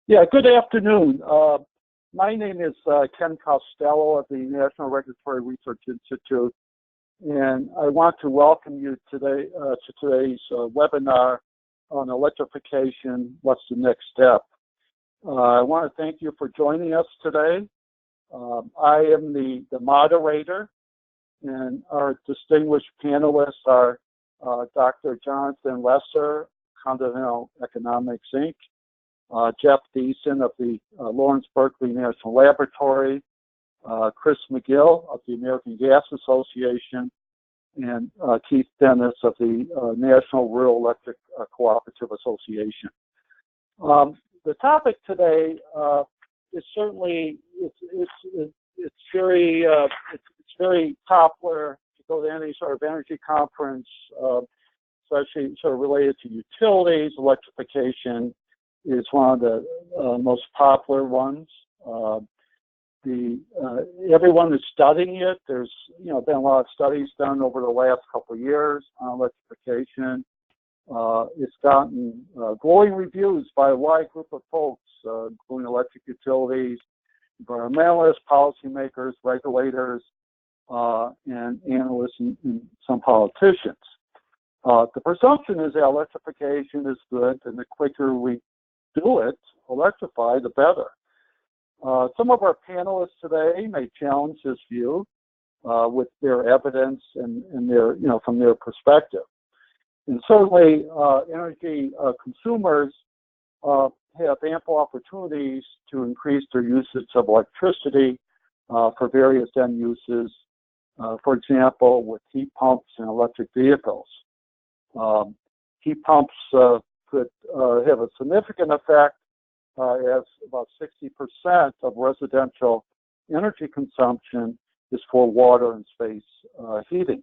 Yeah, good afternoon. My name is Ken Costello of the National Regulatory Research Institute, and I want to welcome you today to today's webinar on electrification, what's the next step. I want to thank you for joining us today. I am the moderator, and our distinguished panelists are Dr. Jonathan Lesser, Continental Economics, Inc., Jeff Deason of the Lawrence Berkeley National Laboratory, Chris McGill of the American Gas Association, and Keith Dennis of the National Rural Electric Cooperative Association. The topic today is certainly it's very popular. To go to any sort of energy conference, especially sort of related to utilities, electrification is one of the most popular ones. Everyone is studying it. There's been a lot of studies done over the last couple of years on electrification. It's gotten glowing reviews by a wide group of folks, including electric utilities, environmentalists, policymakers, regulators, and analysts and some politicians. The presumption is that electrification is good, and the quicker we do it, electrify, the better. Some of our panelists today may challenge this view with their evidence and their, from their perspective. And certainly, energy consumers have ample opportunities to increase their usage of electricity for various end uses. For example, with heat pumps and electric vehicles. Heat pumps could have a significant effect as about 60% of residential energy consumption is for water and space heating.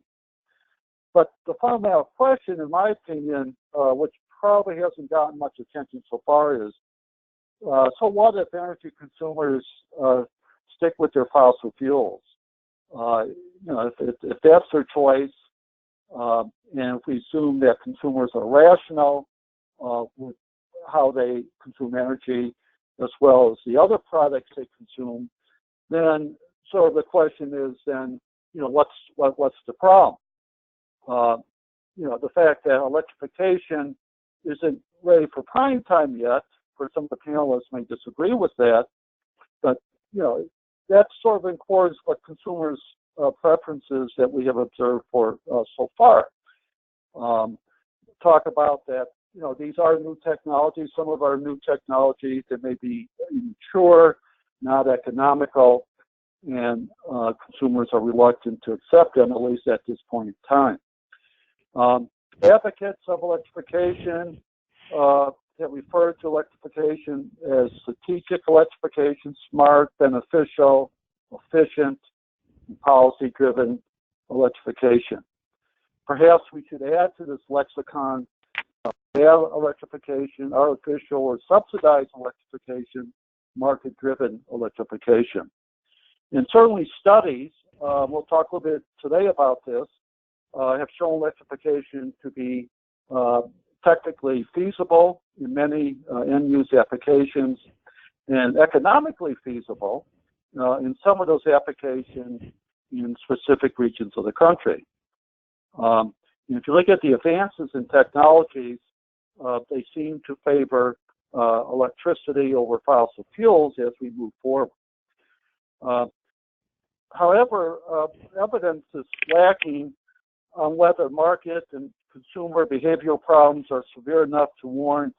But the fundamental question, in my opinion, which probably hasn't gotten much attention so far is, so what if energy consumers stick with their fossil fuels? If that's their choice, and if we assume that consumers are rational with how they consume energy as well as the other products they consume, then sort of the question is then, what's the problem? The fact that electrification isn't ready for prime time yet, for some of the panelists may disagree with that, but that's sort of in accordance with consumers' preferences that we have observed for so far. Talk about that, these are new technologies. Some of our new technologies that may be immature, not economical, and consumers are reluctant to accept them, at least at this point in time. Advocates of electrification that refer to electrification as strategic electrification, smart, beneficial, efficient, and policy-driven electrification. Perhaps we should add to this lexicon electrification, artificial or subsidized electrification, market-driven electrification. And certainly studies, we'll talk a little bit today about this, have shown electrification to be technically feasible in many end-use applications and economically feasible in some of those applications in specific regions of the country. If you look at the advances in technologies, they seem to favor electricity over fossil fuels as we move forward. However, evidence is lacking on whether market and consumer behavioral problems are severe enough to warrant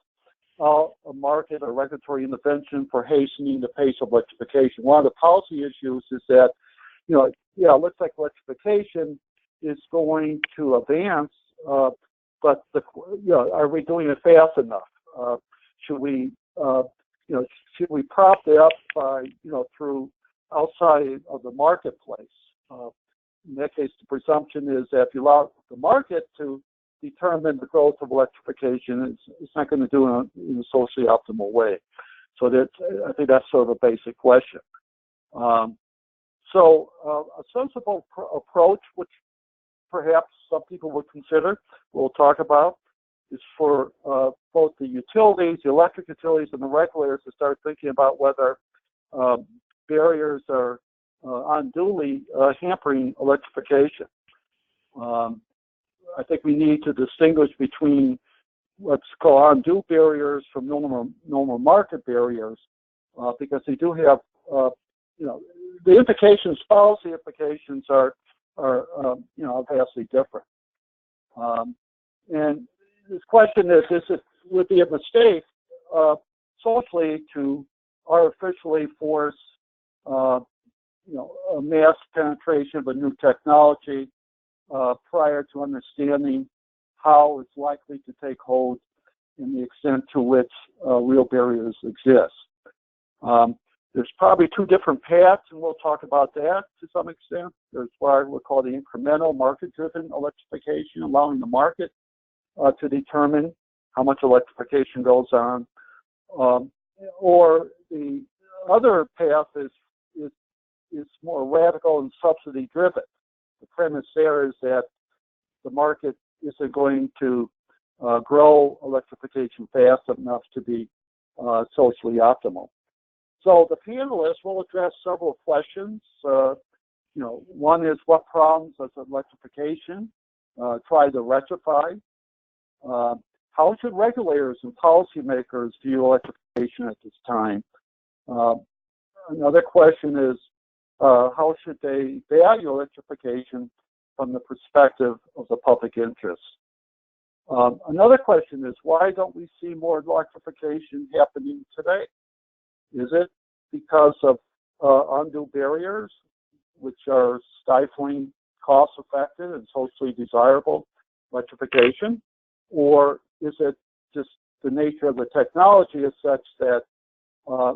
a market or regulatory intervention for hastening the pace of electrification. One of the policy issues is that, it looks like electrification is going to advance, but are we doing it fast enough? Should we prop it up by, through outside of the marketplace? In that case, the presumption is that if you allow the market to determine the growth of electrification, it's not going to do it in a socially optimal way. So I think that's sort of a basic question. So a sensible approach, which perhaps some people would consider, we'll talk about, is for both the utilities, the electric utilities, and the regulators to start thinking about whether barriers are unduly hampering electrification. I think we need to distinguish between what's called undue barriers from normal market barriers, because they do have, the implications, policy implications are vastly different. And this question is it would be a mistake socially to artificially force, a mass penetration of a new technology prior to understanding how it's likely to take hold and the extent to which real barriers exist. There's probably two different paths, and we'll talk about that to some extent. There's what we call the incremental market-driven electrification, allowing the market to determine how much electrification goes on. Or the other path is more radical and subsidy-driven. The premise there is that the market isn't going to grow electrification fast enough to be socially optimal. So the panelists will address several questions. One is, what problems does electrification try to rectify? How should regulators and policymakers view electrification at this time? Another question is, how should they value electrification from the perspective of the public interest? Another question is, why don't we see more electrification happening today? Is it because of undue barriers, which are stifling cost-effective and socially desirable electrification? Or is it just the nature of the technology is such that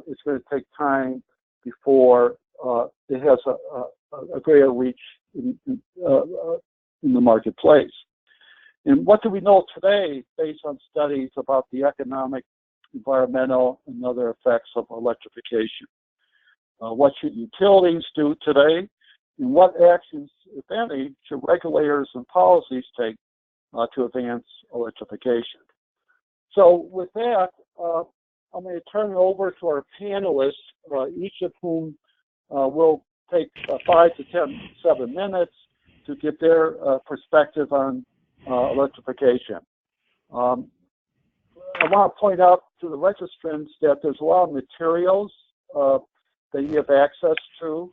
it's going to take time before it has a greater reach in the marketplace? And what do we know today based on studies about the economic, environmental, and other effects of electrification? What should utilities do today? And what actions, if any, should regulators and policies take to advance electrification? So with that, I'm going to turn it over to our panelists, each of whom will take 5 to 7 minutes to give their perspective on electrification. I want to point out to the registrants that there's a lot of materials that you have access to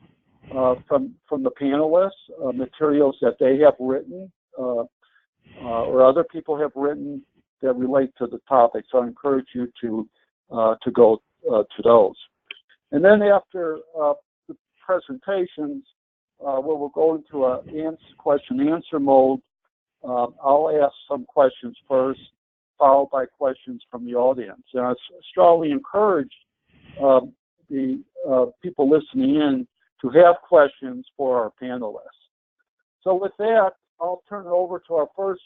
from the panelists, materials that they have written or other people have written that relate to the topic. So I encourage you to go to those. And then after the presentations, where we'll go into a question-answer mode, I'll ask some questions first, followed by questions from the audience. And I strongly encourage the people listening in to have questions for our panelists. So with that, I'll turn it over to our first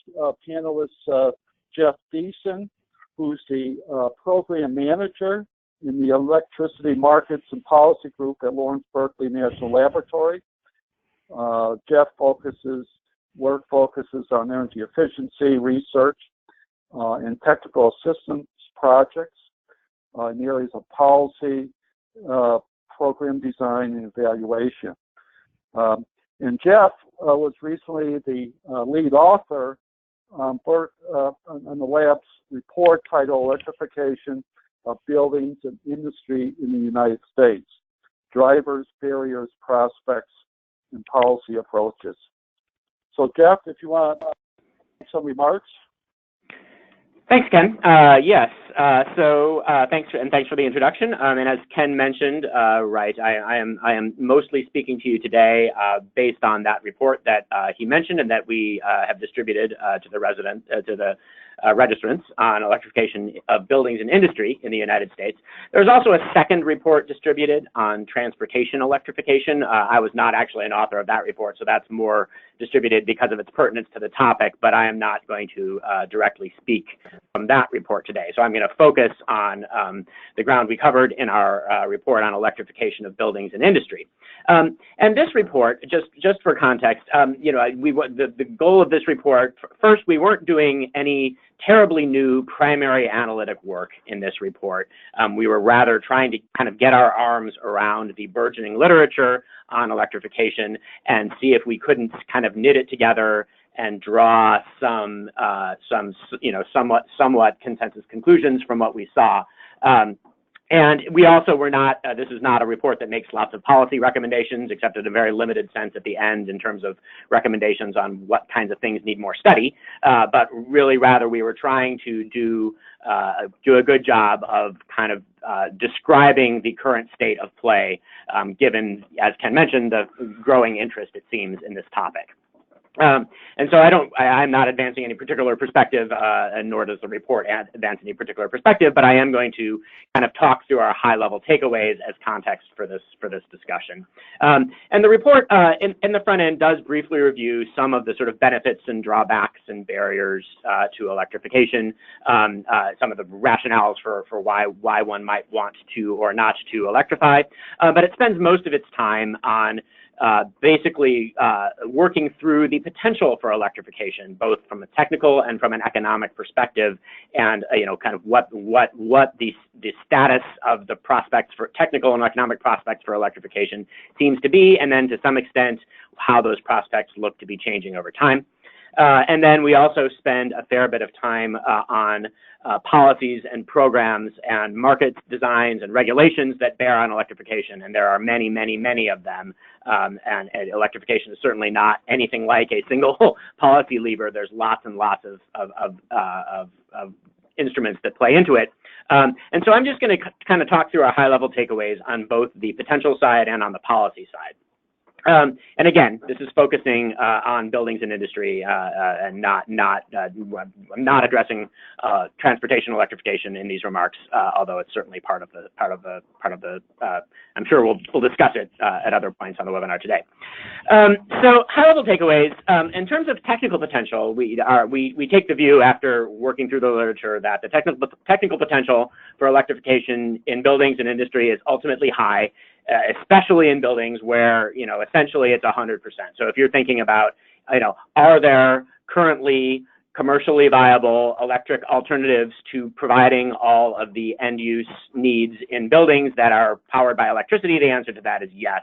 panelist, Jeff Beeson, who's the program manager in the Electricity Markets and Policy Group at Lawrence Berkeley National Laboratory. Jeff work focuses on energy efficiency research and technical assistance projects in the areas of policy, program design, and evaluation. And Jeff was recently the lead author on the lab's report titled Electrification of Buildings and Industry in the United States: Drivers, Barriers, Prospects, and Policy Approaches. So Jeff, if you want to make some remarks. Thanks, Ken. Yes. So thanks for the introduction. And as Ken mentioned, right, I am mostly speaking to you today based on that report that he mentioned and that we have distributed to the registrants on electrification of buildings and industry in the United States. There's also a second report distributed on transportation electrification. I was not actually an author of that report, so that's more distributed because of its pertinence to the topic, but I am not going to directly speak from that report today. So I'm going to focus on the ground we covered in our report on electrification of buildings and industry. And this report, just for context, the goal of this report, first, we weren't doing any terribly new primary analytic work in this report. We were rather trying to kind of get our arms around the burgeoning literature on electrification and see if we couldn't kind of knit it together and draw some somewhat consensus conclusions from what we saw. And we also were not, this is not a report that makes lots of policy recommendations, except in a very limited sense at the end in terms of recommendations on what kinds of things need more study. But really rather we were trying to do a good job of kind of describing the current state of play, given, as Ken mentioned, the growing interest, it seems, in this topic. And so I'm not advancing any particular perspective, and nor does the report advance any particular perspective, but I am going to kind of talk through our high-level takeaways as context for this discussion. And the report in the front end does briefly review some of the sort of benefits and drawbacks and barriers to electrification, some of the rationales for why one might want to or not to electrify, but it spends most of its time on basically working through the potential for electrification, both from a technical and from an economic perspective, and kind of what the status of the prospects for technical and economic prospects for electrification seems to be, and then to some extent how those prospects look to be changing over time. And then we also spend a fair bit of time on policies and programs and market designs and regulations that bear on electrification, and there are many, many, many of them. And electrification is certainly not anything like a single policy lever. There's lots and lots of instruments that play into it. And so I'm just going to kind of talk through our high-level takeaways on both the potential side and on the policy side. And again, this is focusing on buildings and industry, and I'm not addressing transportation electrification in these remarks, although it's certainly part of the. I'm sure we'll discuss it at other points on the webinar today. So high-level takeaways. In terms of technical potential, we take the view after working through the literature that the technical potential for electrification in buildings and industry is ultimately high, especially in buildings where, essentially it's 100%. So if you're thinking about, are there currently commercially viable electric alternatives to providing all of the end use needs in buildings that are powered by electricity, the answer to that is yes.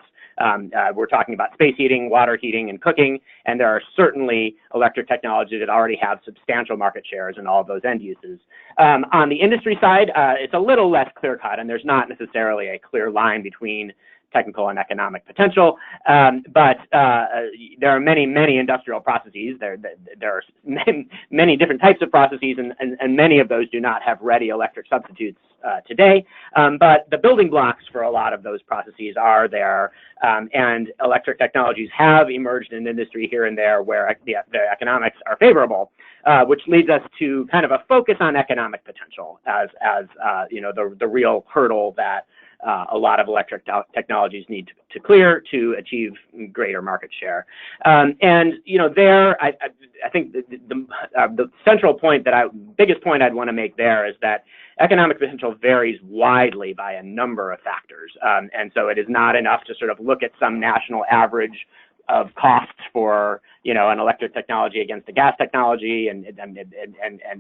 We're talking about space heating, water heating, and cooking, and there are certainly electric technologies that already have substantial market shares in all of those end uses. On the industry side, it's a little less clear-cut, and there's not necessarily a clear line between technical and economic potential, but there are many, many industrial processes. There are many different types of processes, and many of those do not have ready electric substitutes today. But the building blocks for a lot of those processes are there, and electric technologies have emerged in industry here and there where the economics are favorable, which leads us to kind of a focus on economic potential as the real hurdle that a lot of electric technologies need to clear to achieve greater market share. And there, I think the central point biggest point I'd want to make there is that economic potential varies widely by a number of factors. And so it is not enough to sort of look at some national average of costs for an electric technology against a gas technology, and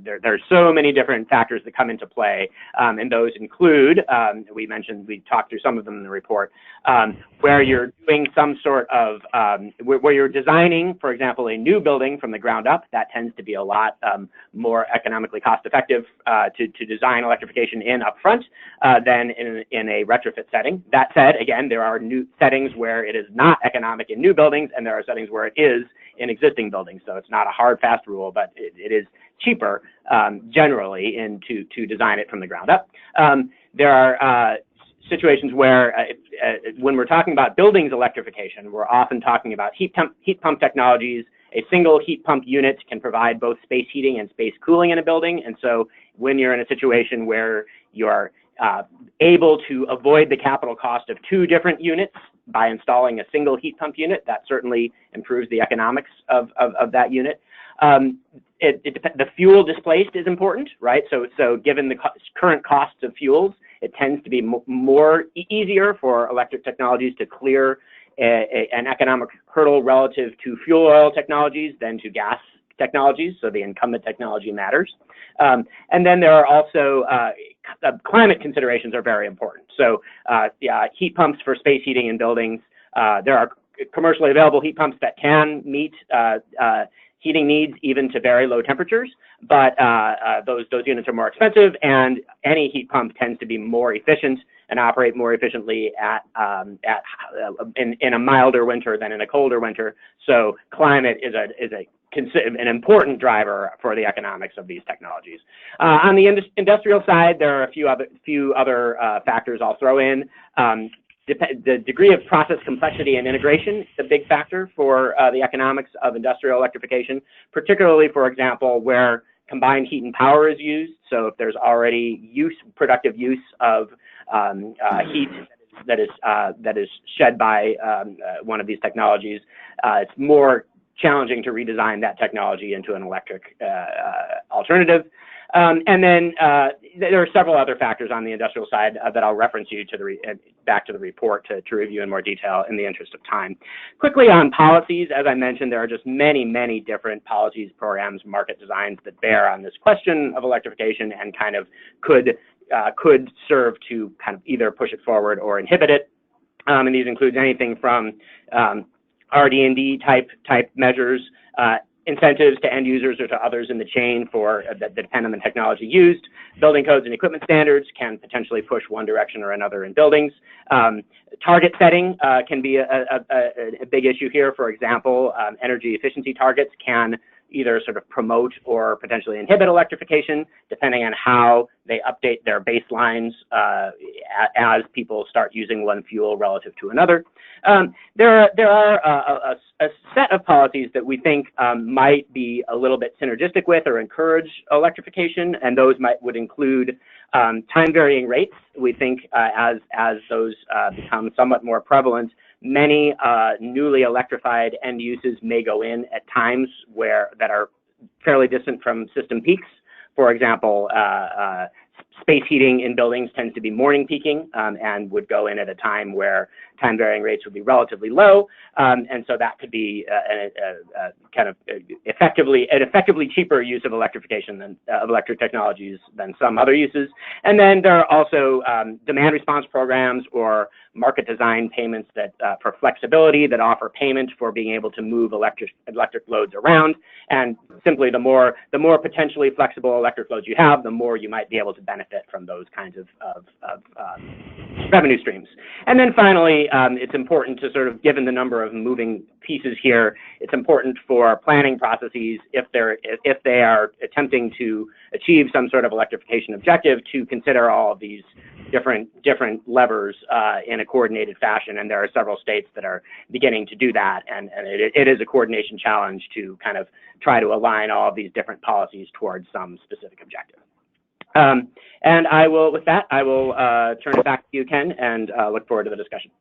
there's so many different factors that come into play, and those include, we talked through some of them in the report, where you're doing some sort of, where you're designing, for example, a new building from the ground up. That tends to be a lot more economically cost effective to design electrification in upfront than in a retrofit setting. That said, again, there are new settings where it is not economic in new buildings, and there are settings where it is in existing buildings. So it's not a hard, fast rule, but it is cheaper generally to design it from the ground up. There are situations where when we're talking about buildings electrification, we're often talking about heat pump technologies. A single heat pump unit can provide both space heating and space cooling in a building. And so when you're in a situation where you're able to avoid the capital cost of two different units by installing a single heat pump unit, that certainly improves the economics of that unit. The fuel displaced is important, right? So given the current costs of fuels, it tends to be easier for electric technologies to clear an economic hurdle relative to fuel oil technologies than to gas technologies, so the incumbent technology matters. And then there are also climate considerations are very important. So heat pumps for space heating in buildings. There are commercially available heat pumps that can meet heating needs even to very low temperatures, but those units are more expensive, and any heat pump tends to be more efficient and operate more efficiently in a milder winter than in a colder winter. So climate is an important driver for the economics of these technologies. On the industrial side, there are a few other factors I'll throw in. The degree of process complexity and integration is a big factor for the economics of industrial electrification, particularly, for example, where combined heat and power is used. So if there's already productive use of heat that is shed by one of these technologies, it's more challenging to redesign that technology into an electric alternative. And then there are several other factors on the industrial side that I'll reference you to back to the report to review in more detail in the interest of time. Quickly on policies, as I mentioned, there are just many, many different policies, programs, market designs that bear on this question of electrification and kind of could serve to kind of either push it forward or inhibit it. And these include anything from RD&D type measures, incentives to end users or to others in the chain that depend on the technology used. Building codes and equipment standards can potentially push one direction or another in buildings. Target setting can be a big issue here. For example, energy efficiency targets can either sort of promote or potentially inhibit electrification, depending on how they update their baselines as people start using one fuel relative to another. There are a set of policies that we think might be a little bit synergistic with or encourage electrification, and those would include time varying rates. We think as those become somewhat more prevalent, many newly electrified end uses may go in at times that are fairly distant from system peaks. For example, space heating in buildings tends to be morning peaking and would go in at a time where time varying rates would be relatively low. And so that could be kind of effectively cheaper use of electrification of electric technologies than some other uses. And then there are also demand response programs or market design payments that for flexibility that offer payment for being able to move electric loads around. And simply the more potentially flexible electric loads you have, the more you might be able to benefit from those kinds of revenue streams. And then finally, it's important to sort of, given the number of moving pieces here, it's important for planning processes, if they are attempting to achieve some sort of electrification objective, to consider all of these different levers in a coordinated fashion. And there are several states that are beginning to do that, and it is a coordination challenge to kind of try to align all of these different policies towards some specific objective. And with that, I will turn it back to you, Ken, and look forward to the discussion.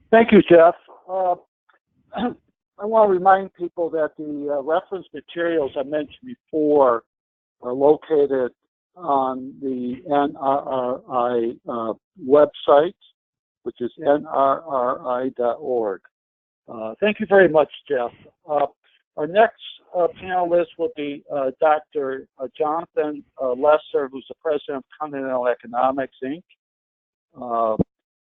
Thank you, Jeff. I want to remind people that the reference materials I mentioned before are located on the NRRI website, which is nrri.org. Thank you very much, Jeff. Our next panelist will be Dr. Jonathan Lesser, who's the president of Continental Economics, Inc.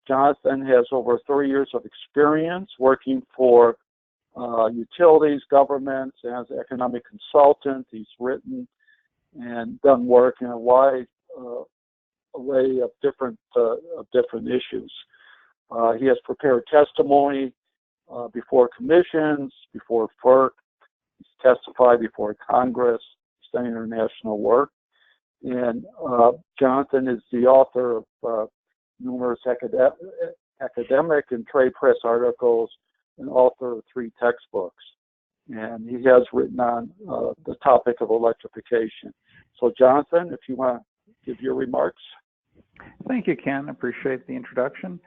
Jonathan has over 30 years of experience working for utilities, governments, and as an economic consultant. He's written and done work in a wide array of different issues. He has prepared testimony before commissions, before FERC. He's testified before Congress. He's done international work. And Jonathan is the author of numerous academic and trade press articles and author of 3 textbooks. And he has written on the topic of electrification. So Jonathan, if you want to give your remarks. Thank you, Ken. I appreciate the introduction.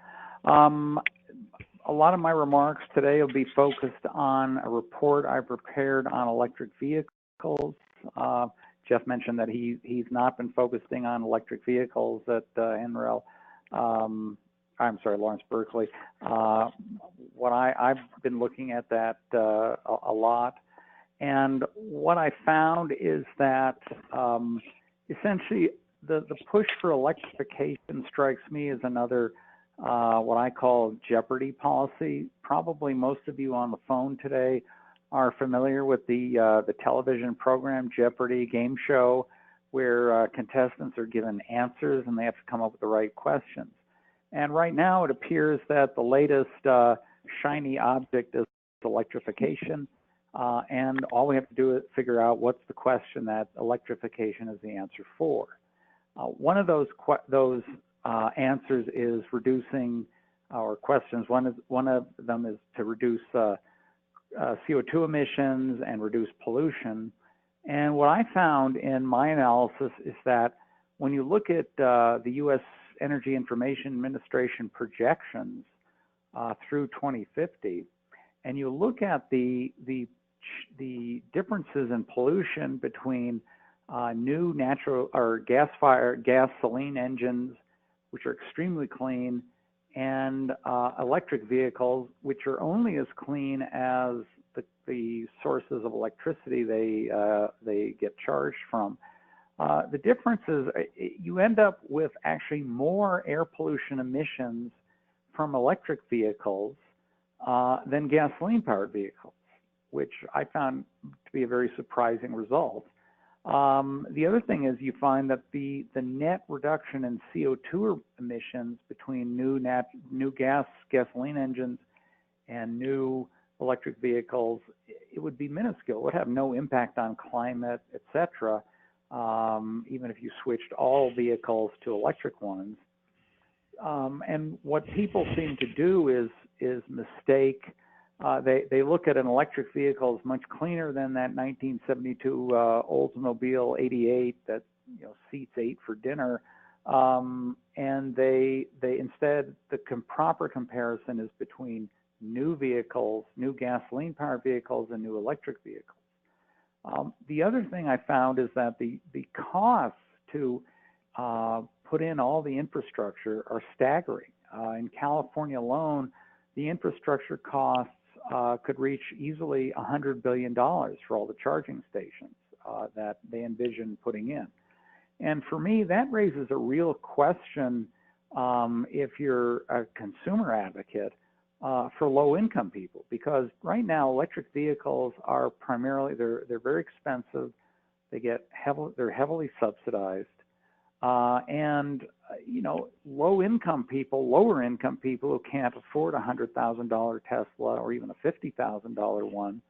A lot of my remarks today will be focused on a report I prepared on electric vehicles. Jeff mentioned that he's not been focusing on electric vehicles at NREL. I'm sorry, Lawrence Berkeley. I've been looking at that a lot, and what I found is that essentially the push for electrification strikes me as another what I call Jeopardy policy. Probably most of you on the phone today are familiar with the television program Jeopardy game show, where contestants are given answers and they have to come up with the right questions. And right now it appears that the latest shiny object is electrification, and all we have to do is figure out what's the question that electrification is the answer for. One of those answers is reducing, or questions. One of them is to reduce CO2 emissions and reduce pollution. And what I found in my analysis is that when you look at the U.S. Energy Information Administration projections through 2050, and you look at the differences in pollution between new natural or gasoline engines, which are extremely clean, and electric vehicles, which are only as clean as the sources of electricity they get charged from. The difference is you end up with actually more air pollution emissions from electric vehicles than gasoline-powered vehicles, which I found to be a very surprising result. The other thing is you find that the net reduction in CO2 emissions between new gasoline engines and new electric vehicles, it would be minuscule. It would have no impact on climate, etc., even if you switched all vehicles to electric ones. And what people seem to do is mistake. They look at an electric vehicle as much cleaner than that 1972 Oldsmobile 88 that seats 8 for dinner, and they instead the proper comparison is between new vehicles, new gasoline-powered vehicles, and new electric vehicles. The other thing I found is that the costs to put in all the infrastructure are staggering. In California alone, the infrastructure costs could reach easily $100 billion for all the charging stations that they envision putting in. And for me, that raises a real question if you're a consumer advocate for low-income people, because right now electric vehicles are primarily they're very expensive. They're heavily subsidized, and lower income people who can't afford a $100,000 Tesla or even a $50,000 one,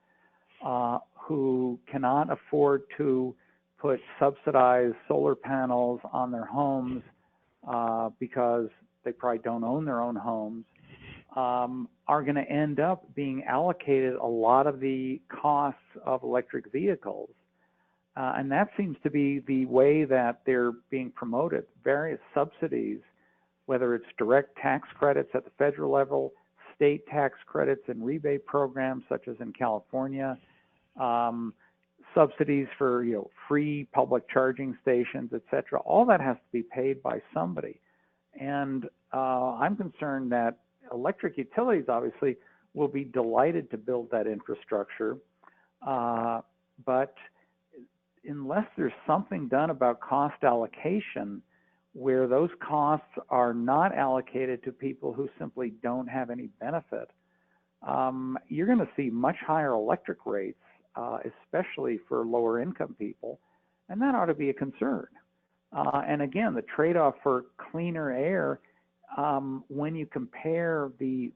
who cannot afford to put subsidized solar panels on their homes because they probably don't own their own homes, are going to end up being allocated a lot of the costs of electric vehicles. And that seems to be the way that they're being promoted. Various subsidies, whether it's direct tax credits at the federal level, state tax credits and rebate programs such as in California, subsidies for free public charging stations, etc. All that has to be paid by somebody. And I'm concerned that electric utilities obviously will be delighted to build that infrastructure, but unless there's something done about cost allocation where those costs are not allocated to people who simply don't have any benefit, you're going to see much higher electric rates, especially for lower income people, and that ought to be a concern. And again, the trade-off for cleaner air, when you compare the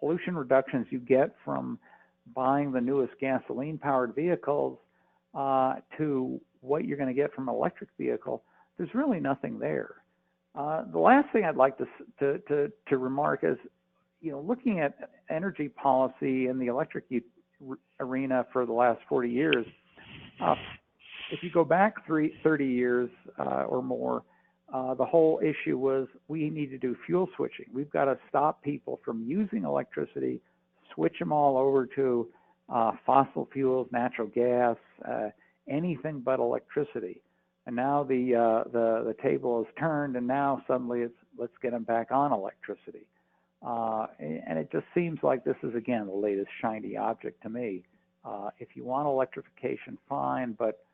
pollution reductions you get from buying the newest gasoline-powered vehicles to what you're going to get from an electric vehicle, there's really nothing there. The last thing I'd like to remark is, looking at energy policy in the electric arena for the last 40 years, if you go back 30 years or more, the whole issue was we need to do fuel switching. We've got to stop people from using electricity, switch them all over to fossil fuels, natural gas, anything but electricity. And now the table is turned, and now suddenly it's let's get them back on electricity. And it just seems like this is, again, the latest shiny object to me. If you want electrification, fine, but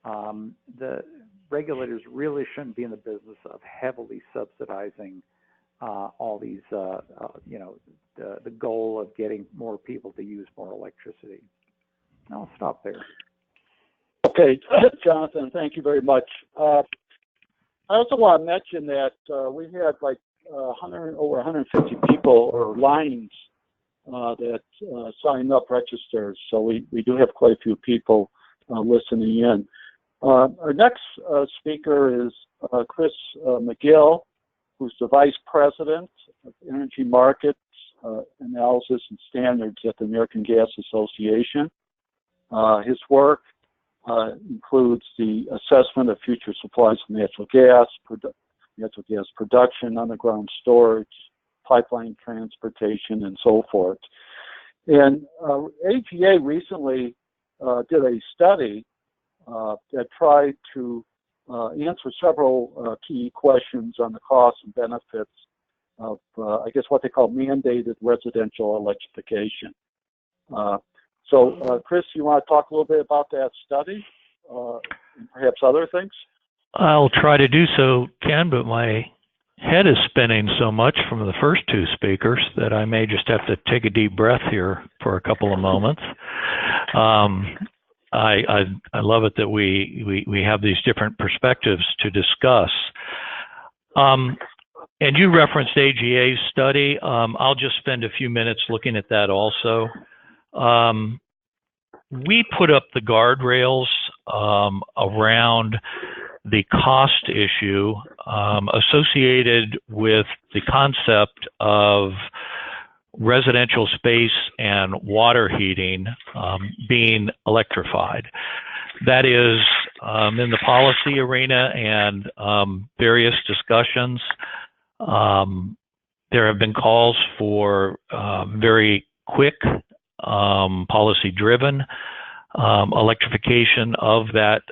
the regulators really shouldn't be in the business of heavily subsidizing all these, you know, the goal of getting more people to use more electricity. I'll stop there. Okay, Jonathan, thank you very much. I also want to mention that we had like over 150 people or lines that signed up, registered. So we do have quite a few people listening in. Our next speaker is Chris McGill, who's the Vice President of Energy Markets Analysis and Standards at the American Gas Association. His work includes the assessment of future supplies of natural gas production, underground storage, pipeline transportation, and so forth. And AGA recently did a study that tried to answer several key questions on the costs and benefits of, I guess, what they call mandated residential electrification. So, Chris, you want to talk a little bit about that study and perhaps other things? I'll try to do so, Ken, but my head is spinning so much from the first two speakers that I may just have to take a deep breath here for a couple of moments. I love it that we have these different perspectives to discuss. And you referenced AGA's study. I'll just spend a few minutes looking at that also. We put up the guardrails around the cost issue associated with the concept of residential space and water heating being electrified. That is, in the policy arena and various discussions, there have been calls for very quick, policy-driven electrification of that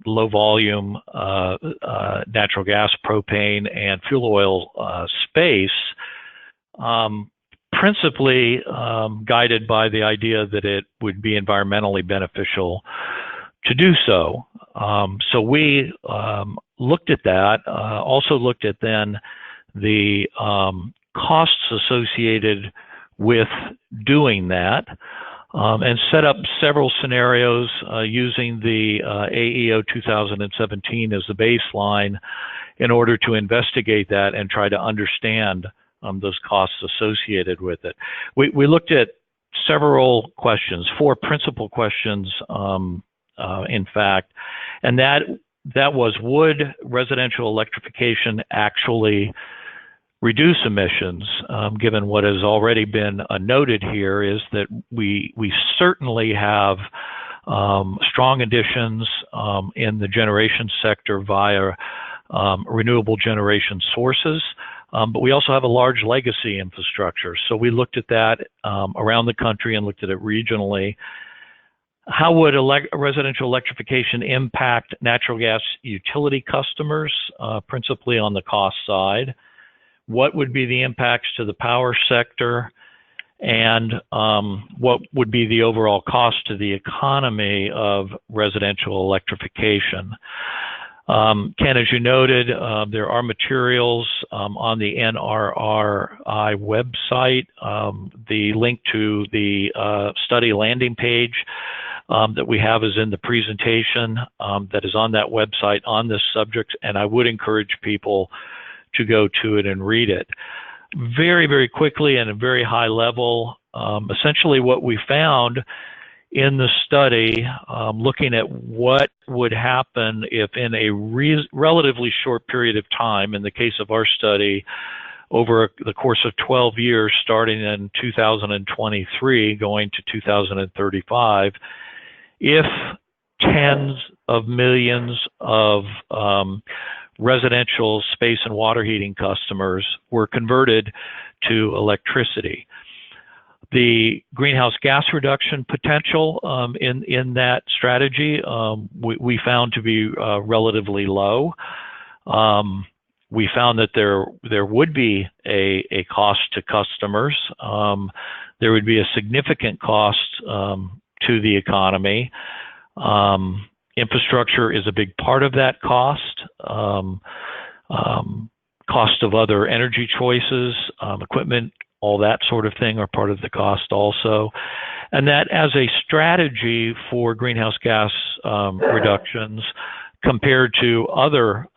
low volume natural gas, propane, and fuel oil space, principally guided by the idea that it would be environmentally beneficial to do so. So we looked at that, also looked at then the costs associated with doing that, and set up several scenarios using the AEO 2017 as the baseline in order to investigate that and try to understand those costs associated with it. We looked at several questions, 4 principal questions, in fact, and that was, would residential electrification actually reduce emissions? Given what has already been noted here is that we certainly have strong additions in the generation sector via renewable generation sources, but we also have a large legacy infrastructure. So we looked at that around the country and looked at it regionally. How would residential electrification impact natural gas utility customers, principally on the cost side? What would be the impacts to the power sector? And what would be the overall cost to the economy of residential electrification? Ken, as you noted, there are materials on the NRRI website. The link to the study landing page that we have is in the presentation that is on that website on this subject, and I would encourage people to go to it and read it. Very, very quickly and at a very high level, essentially what we found in the study, looking at what would happen if in a relatively short period of time, in the case of our study, over the course of 12 years, starting in 2023, going to 2035, if tens of millions of residential space and water heating customers were converted to electricity. The greenhouse gas reduction potential in that strategy we found to be relatively low. we found that there would be a cost to customers. There would be a significant cost to the economy. Infrastructure is a big part of that cost. Cost of other energy choices, equipment, all that sort of thing are part of the cost also. And that as a strategy for greenhouse gas reductions compared to other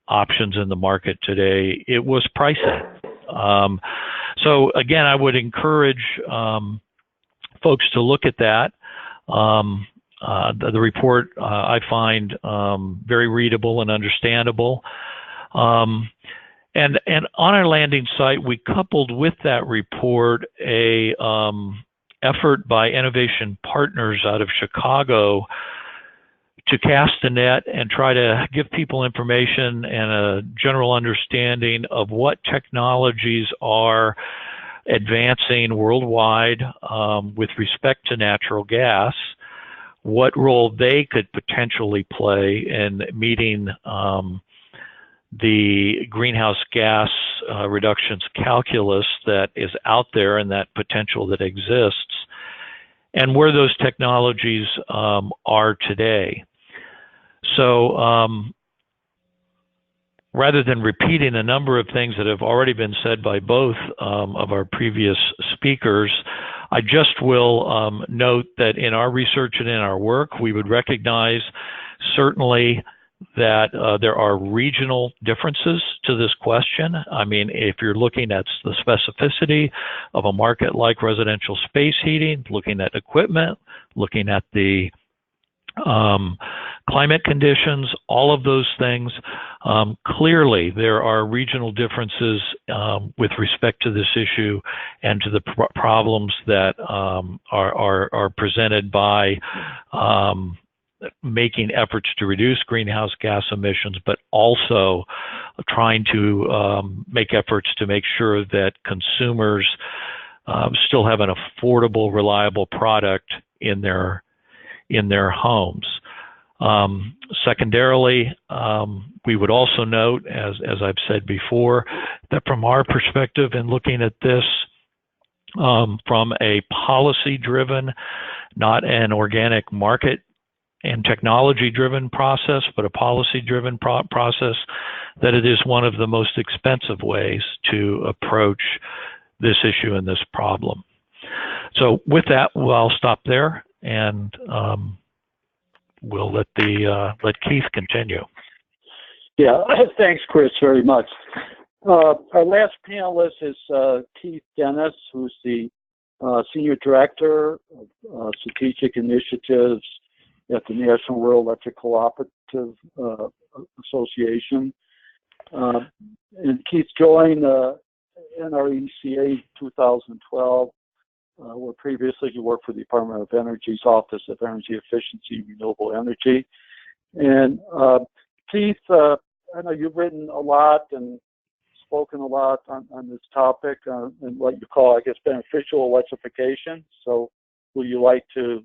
options in the market today, it was pricing. So again, I would encourage folks to look at that. The report I find very readable and understandable. And on our landing site, we coupled with that report a effort by Innovation Partners out of Chicago to cast the net and try to give people information and a general understanding of what technologies are advancing worldwide with respect to natural gas, what role they could potentially play in meeting the greenhouse gas reductions calculus that is out there and that potential that exists, and where those technologies are today. So rather than repeating a number of things that have already been said by both of our previous speakers, I just will note that in our research and in our work, we would recognize certainly that there are regional differences to this question. I mean, if you're looking at the specificity of a market like residential space heating, looking at equipment, looking at the climate conditions, all of those things, clearly there are regional differences with respect to this issue and to the problems that are presented by making efforts to reduce greenhouse gas emissions, but also trying to make efforts to make sure that consumers still have an affordable, reliable product in their homes. Secondarily, we would also note, as I've said before, that from our perspective in looking at this from a policy-driven, not an organic market and technology-driven process, but a policy-driven process, that it is one of the most expensive ways to approach this issue and this problem. So with that, I'll stop there and we'll let Keith continue. Yeah, thanks, Chris, very much. Our last panelist is Keith Dennis, who's the Senior Director of Strategic Initiatives at the National Rural Electric Cooperative Association. And Keith joined NRRI 2012, where previously he worked for the Department of Energy's Office of Energy Efficiency and Renewable Energy. And Keith, I know you've written a lot and spoken a lot on this topic and what you call, I guess, beneficial electrification. So would you like to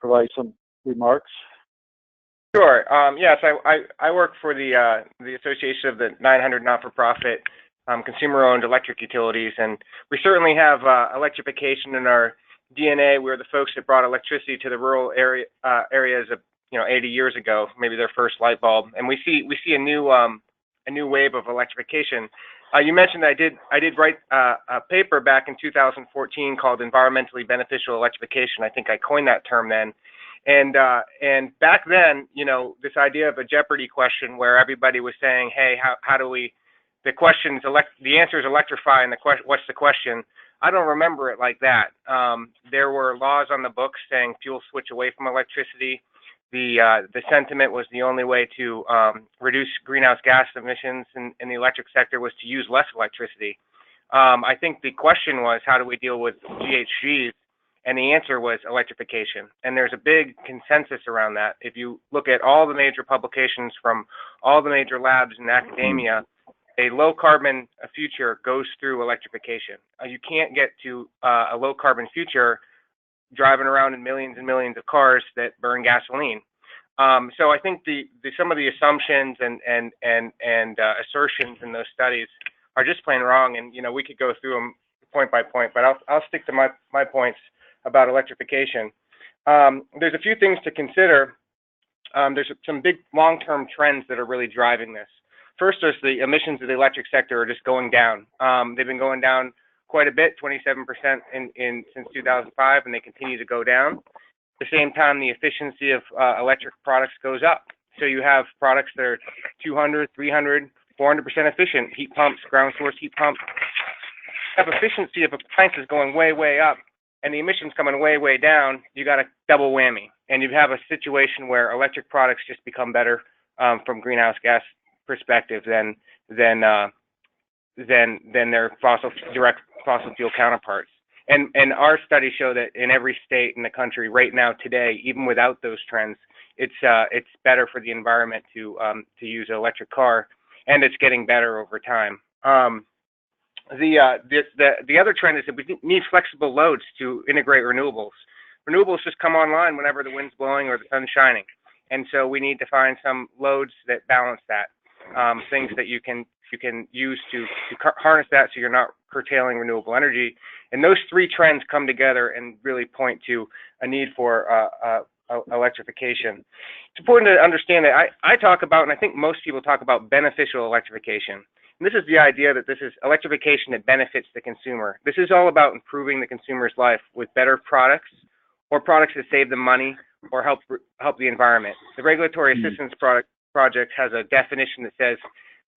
provide some remarks? Sure. Yes, I work for the Association of the 900 not-for-profit consumer-owned electric utilities, and we certainly have electrification in our DNA. We're the folks that brought electricity to the rural areas of 80 years ago, maybe their first light bulb, and we see a new wave of electrification. You mentioned that I did write a paper back in 2014 called Environmentally Beneficial Electrification. I think I coined that term then. And back then, this idea of a Jeopardy question where everybody was saying, hey, how do we, the answer is electrify, and what's the question? I don't remember it like that. There were laws on the books saying fuel switch away from electricity. The sentiment was the only way to reduce greenhouse gas emissions in the electric sector was to use less electricity. I think the question was, how do we deal with GHGs? And the answer was electrification. And there's a big consensus around that. If you look at all the major publications from all the major labs in academia, a low carbon future goes through electrification. You can't get to a low carbon future driving around in millions and millions of cars that burn gasoline. So I think some of the assumptions and assertions in those studies are just plain wrong, and we could go through them point by point, but I'll stick to my points about electrification. There's a few things to consider. There's some big long-term trends that are really driving this. First, there's the emissions of the electric sector are just going down. They've been going down quite a bit, 27% since 2005, and they continue to go down. At the same time, the efficiency of electric products goes up. So you have products that are 200, 300, 400% efficient, heat pumps, ground source heat pumps. You have efficiency of appliances going way, way up, and the emissions coming way, way down. You got a double whammy, and you have a situation where electric products just become better from greenhouse gas perspective than their direct fossil fuel counterparts. And our studies show that in every state in the country right now today, even without those trends, it's better for the environment to use an electric car, and it's getting better over time. The other trend is that we need flexible loads to integrate renewables. Renewables just come online whenever the wind's blowing or the sun's shining, and so we need to find some loads that balance that. Things that you can use to harness that, so you're not curtailing renewable energy. And those three trends come together and really point to a need for electrification. It's important to understand that I talk about, and I think most people talk about, beneficial electrification. And this is the idea that this is electrification that benefits the consumer. This is all about improving the consumer's life with better products, or products that save them money or help the environment. The Regulatory Assistance Project has a definition that says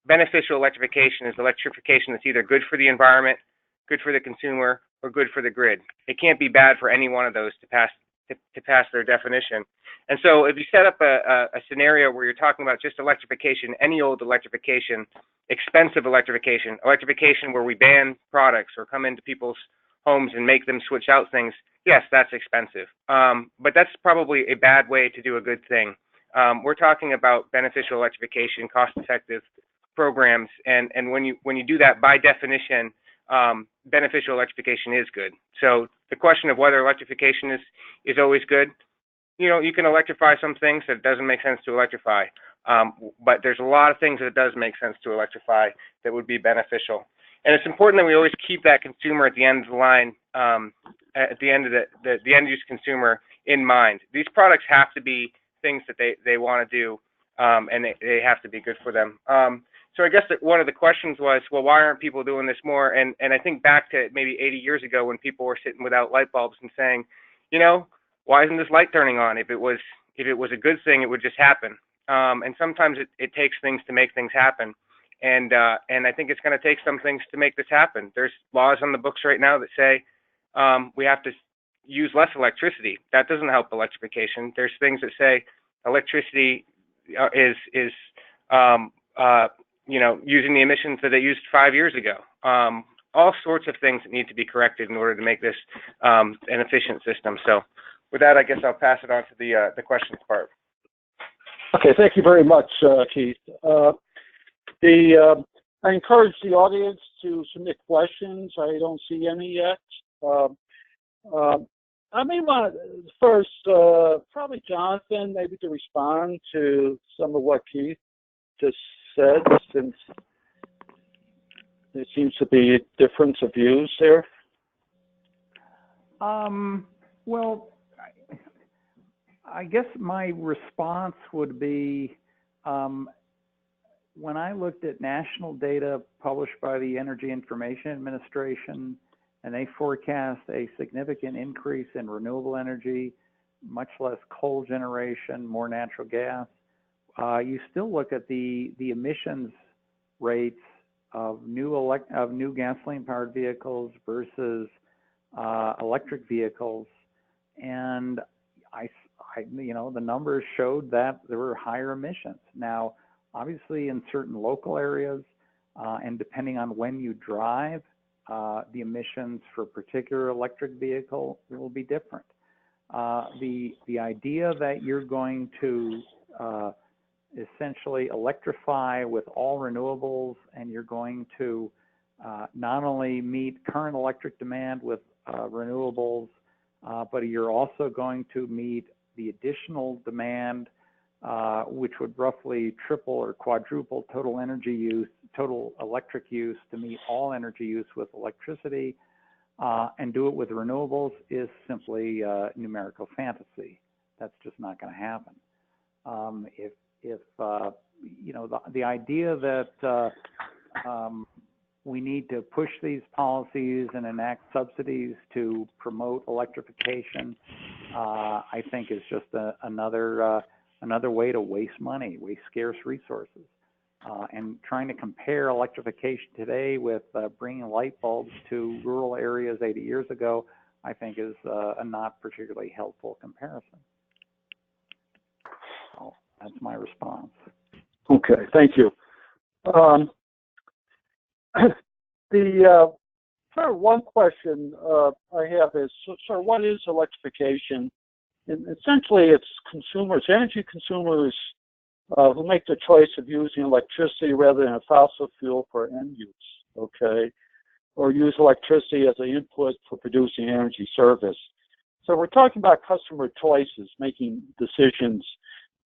beneficial electrification is electrification that's either good for the environment, good for the consumer, or good for the grid. It can't be bad for any one of those to pass their definition. And so if you set up a scenario where you're talking about just electrification, any old electrification, expensive electrification, electrification where we ban products or come into people's homes and make them switch out things, yes, that's expensive. But that's probably a bad way to do a good thing. We're talking about beneficial electrification, cost-effective programs, and when you do that, by definition, beneficial electrification is good. So the question of whether electrification is always good, you can electrify some things that it doesn't make sense to electrify, but there's a lot of things that it does make sense to electrify that would be beneficial. And it's important that we always keep that consumer at the end of the line, at the end of the end-use consumer in mind. These products have to be things that they want to do, and they have to be good for them. So I guess that one of the questions was, well, why aren't people doing this more? And I think back to maybe 80 years ago when people were sitting without light bulbs and saying, why isn't this light turning on? If it was a good thing, it would just happen. And sometimes it takes things to make things happen. And I think it's going to take some things to make this happen. There's laws on the books right now that say we have to use less electricity. That doesn't help electrification. There's things that say electricity is using the emissions that they used 5 years ago. All sorts of things that need to be corrected in order to make this an efficient system. So with that, I guess I'll pass it on to the questions part. Okay, thank you very much, Keith. I encourage the audience to submit questions. I don't see any yet. I may want first, probably Jonathan, maybe to respond to some of what Keith just said, since there seems to be a difference of views there. Well, I guess my response would be, when I looked at national data published by the Energy Information Administration, and they forecast a significant increase in renewable energy, much less coal generation, more natural gas, you still look at the emissions rates of new gasoline-powered vehicles versus electric vehicles, and the numbers showed that there were higher emissions. Now, obviously, in certain local areas, and depending on when you drive, the emissions for a particular electric vehicle will be different. The idea that you're going to essentially electrify with all renewables, and you're going to not only meet current electric demand with renewables, but you're also going to meet the additional demand which would roughly triple or quadruple total energy use, total electric use to meet all energy use with electricity, and do it with renewables is simply numerical fantasy. That's just not going to happen. If you know, the idea that we need to push these policies and enact subsidies to promote electrification, I think is just another way to waste money, waste scarce resources. And trying to compare electrification today with bringing light bulbs to rural areas 80 years ago, I think is a not particularly helpful comparison. So that's my response. Okay, thank you. The sort of one question I have is, sort of what is electrification? And essentially, it's consumers, energy consumers, who make the choice of using electricity rather than a fossil fuel for end use, okay, or use electricity as an input for producing energy service. So we're talking about customer choices, making decisions,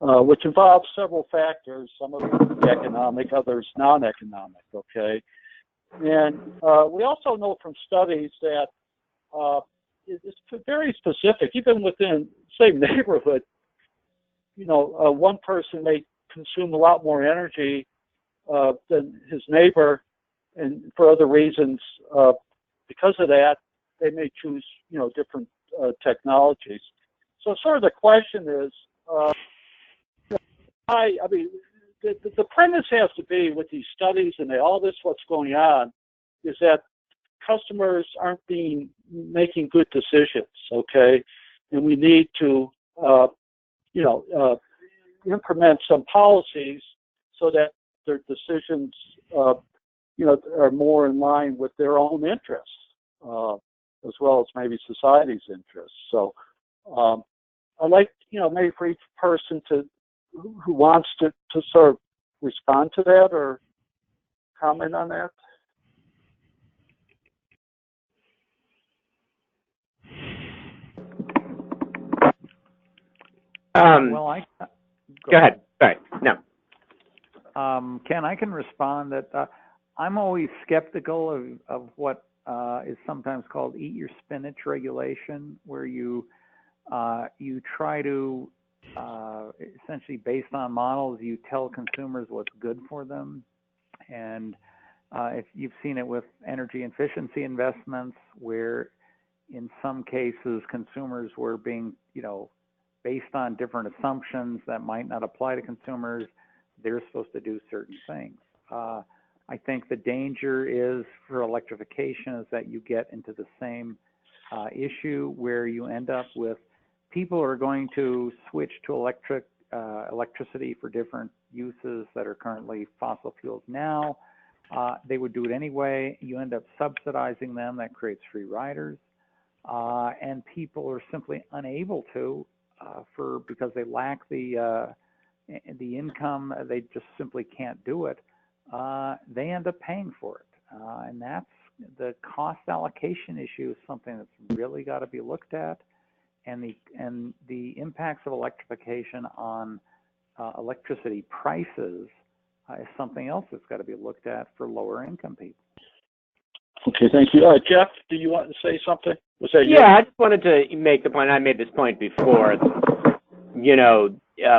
which involve several factors, some of them economic, others non-economic, okay? And we also know from studies that it's very specific, even within the same neighborhood. You know, one person may consume a lot more energy than his neighbor, and for other reasons, because of that, they may choose, you know, different technologies. So sort of the question is, I mean, the premise has to be with these studies and all this, what's going on, is that customers aren't making good decisions, okay? And we need to, you know, implement some policies so that their decisions, you know, are more in line with their own interests, as well as maybe society's interests. So I'd like, you know, maybe for each person who wants to sort of respond to that or comment on that. Well, go ahead. Sorry, no. Ken, I can respond that I'm always skeptical of what is sometimes called eat your spinach regulation, where you try to essentially, based on models, you tell consumers what's good for them. And if you've seen it with energy efficiency investments, where in some cases consumers were being, you know, based on different assumptions that might not apply to consumers, they're supposed to do certain things. I think the danger is for electrification is that you get into the same issue where you end up with people who are going to switch to electricity for different uses that are currently fossil fuels now. They would do it anyway. You end up subsidizing them. That creates free riders. And people are simply unable to, because they lack the income, they just simply can't do it. They end up paying for it, and that's the cost allocation issue is something that's really got to be looked at, and the impacts of electrification on electricity prices is something else that's got to be looked at for lower income people. Okay, thank you. Jeff, do you want to say something? Was that you? Yeah, I just wanted to make the point. I made this point before. You know,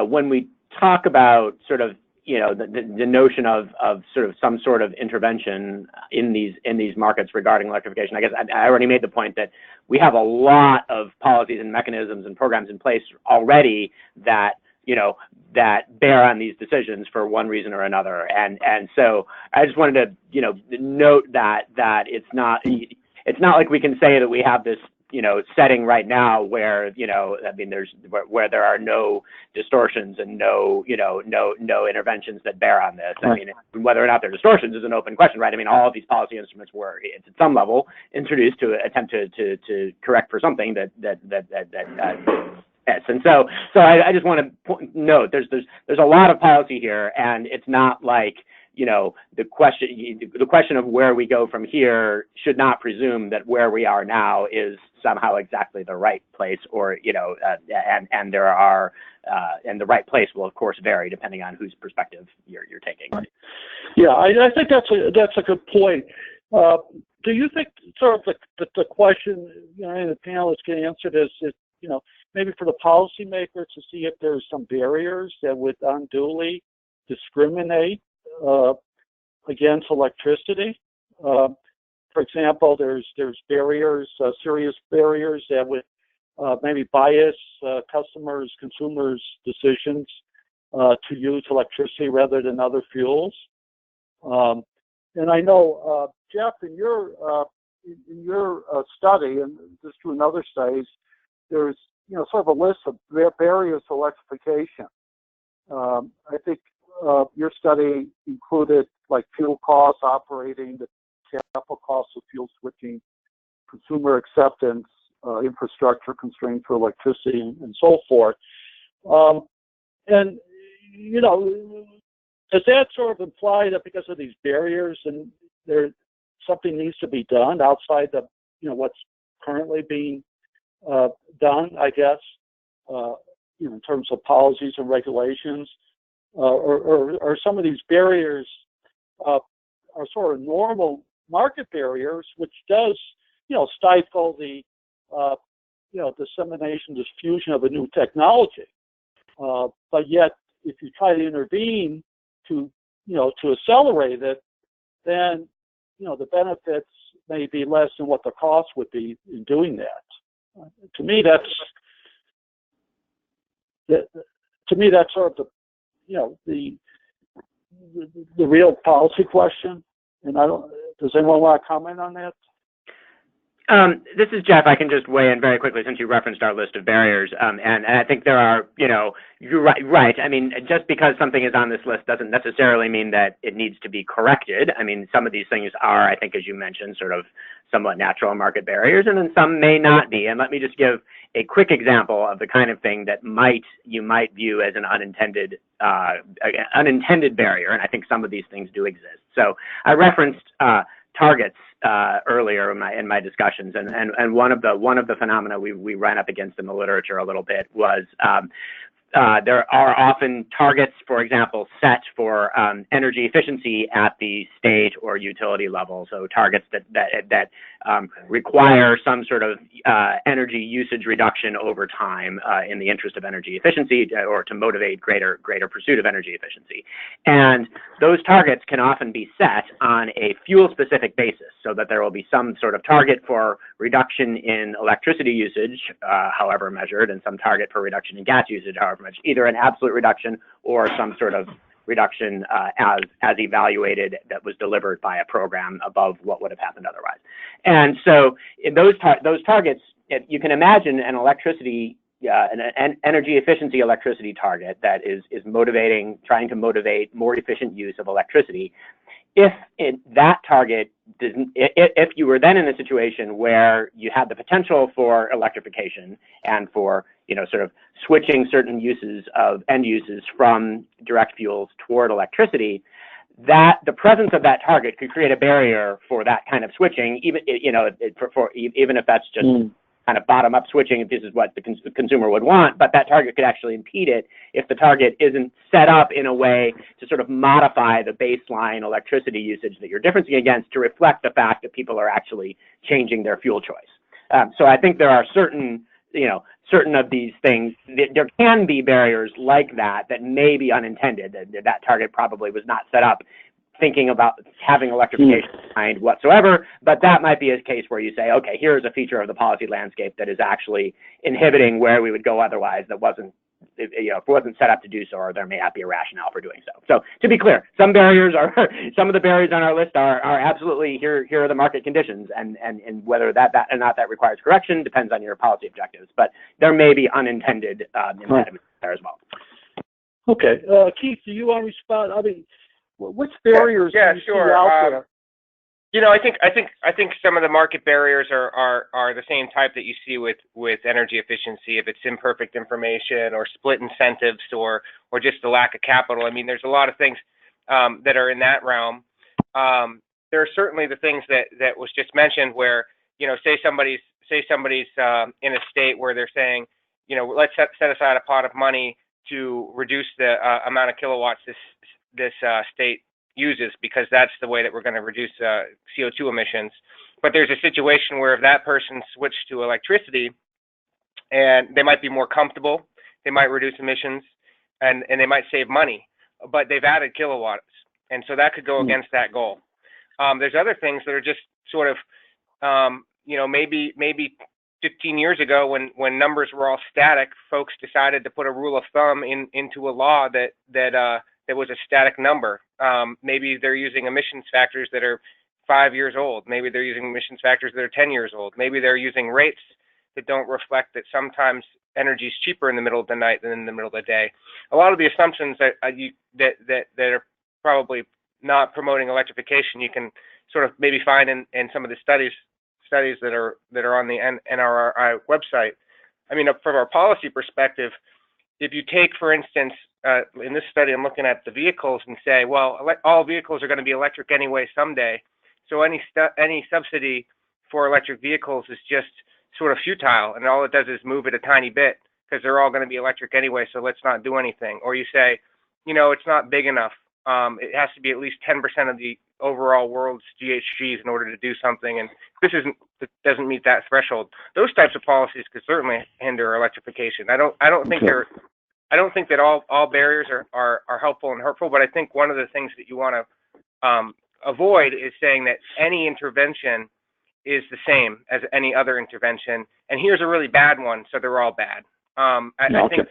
when we talk about sort of, you know, the notion of sort of some sort of intervention in these markets regarding electrification, I guess I already made the point that we have a lot of policies and mechanisms and programs in place already that, you know, that bear on these decisions for one reason or another. And so I just wanted to, you know, note that it's not like we can say that we have this, you know, setting right now where, you know, I mean, where there are no distortions and no interventions that bear on this. I mean, whether or not there are distortions is an open question, right? I mean, all of these policy instruments were, at some level, introduced to attempt to correct for something that and so I just want to note there's a lot of policy here, and it's not like, the question of where we go from here should not presume that where we are now is somehow exactly the right place, or and the right place will of course vary depending on whose perspective you're taking. Yeah, I think that's a good point. Do you think sort of the question, and the panelists can answer this, is, maybe for the policymakers to see if there's some barriers that would unduly discriminate against electricity? For example, there's barriers, serious barriers that would maybe bias consumers' decisions to use electricity rather than other fuels. And I know, Jeff, in your study, and just through another studies, there's sort of a list of barriers to electrification. I think your study included like fuel costs, operating, the capital costs of fuel switching, consumer acceptance, infrastructure constraints for electricity, and so forth. And does that sort of imply that because of these barriers, and something needs to be done outside the what's currently being done, I guess, in terms of policies and regulations, or some of these barriers are sort of normal market barriers, which does stifle the dissemination, diffusion of a new technology. But yet, if you try to intervene to accelerate it, then the benefits may be less than what the cost would be in doing that. To me, that's sort of the real policy question. And does anyone want to comment on that? This is Jeff. I can just weigh in very quickly since you referenced our list of barriers. And I think there are, you're right. I mean, just because something is on this list doesn't necessarily mean that it needs to be corrected. I mean, some of these things are, I think, as you mentioned, sort of somewhat natural market barriers, and then some may not be. And let me just give a quick example of the kind of thing that you might view as an unintended barrier. And I think some of these things do exist. So I referenced targets earlier in my discussions, and one of the phenomena we ran up against in the literature a little bit was there are often targets, for example, set for energy efficiency at the state or utility level. So targets that require some sort of energy usage reduction over time in the interest of energy efficiency, or to motivate greater pursuit of energy efficiency. And those targets can often be set on a fuel-specific basis, so that there will be some sort of target for reduction in electricity usage, however measured, and some target for reduction in gas usage, however much, either an absolute reduction or some sort of reduction as evaluated that was delivered by a program above what would have happened otherwise. And so in those targets, you can imagine an energy efficiency electricity target that is trying to motivate more efficient use of electricity. If that target didn't, if you were then in a situation where you had the potential for electrification and for sort of switching certain end uses from direct fuels toward electricity, that the presence of that target could create a barrier for that kind of switching, even even if that's just kind of bottom-up switching, if this is what the consumer would want, but that target could actually impede it if the target isn't set up in a way to sort of modify the baseline electricity usage that you're differencing against to reflect the fact that people are actually changing their fuel choice. So I think there are certain of these things, there can be barriers like that may be unintended. That target probably was not set up thinking about having electrification in mind whatsoever, but that might be a case where you say, okay, here's a feature of the policy landscape that is actually inhibiting where we would go otherwise, that wasn't, if it wasn't set up to do so, or there may not be a rationale for doing so. So to be clear, some of the barriers on our list are absolutely here are the market conditions, and whether that or not that requires correction depends on your policy objectives, but there may be unintended impediments there as well. Okay, Keith, do you want to respond? I mean, which barriers do you see out there? I think some of the market barriers are the same type that you see with energy efficiency. If it's imperfect information or split incentives or just the lack of capital. I mean, there's a lot of things. that are in that realm. There are certainly the things that was just mentioned where, say somebody's in a state where they're saying, let's set aside a pot of money to reduce the amount of kilowatts this state uses, because that's the way that we're going to reduce CO2 emissions. But there's a situation where if that person switched to electricity, and they might be more comfortable, they might reduce emissions, and they might save money, but they've added kilowatts, and so that could go against that goal. There's other things that are just sort of, maybe 15 years ago when numbers were all static, folks decided to put a rule of thumb into a law that was a static number. Maybe they're using emissions factors that are 5 years old. Maybe they're using emissions factors that are 10 years old. Maybe they're using rates that don't reflect that sometimes energy is cheaper in the middle of the night than in the middle of the day. A lot of the assumptions that are probably not promoting electrification, you can sort of maybe find in some of the studies that are on the NRRI website. I mean, from our policy perspective, if you take, for instance, in this study, I'm looking at the vehicles and say, well, all vehicles are going to be electric anyway someday. So any subsidy for electric vehicles is just sort of futile, and all it does is move it a tiny bit because they're all going to be electric anyway, so let's not do anything. Or you say, it's not big enough. It has to be at least 10% of the overall world's GHGs in order to do something, and it doesn't meet that threshold. Those types of policies could certainly hinder electrification. I don't think that all barriers are helpful and hurtful, but I think one of the things that you want to avoid is saying that any intervention is the same as any other intervention, and here's a really bad one, so they're all bad. I think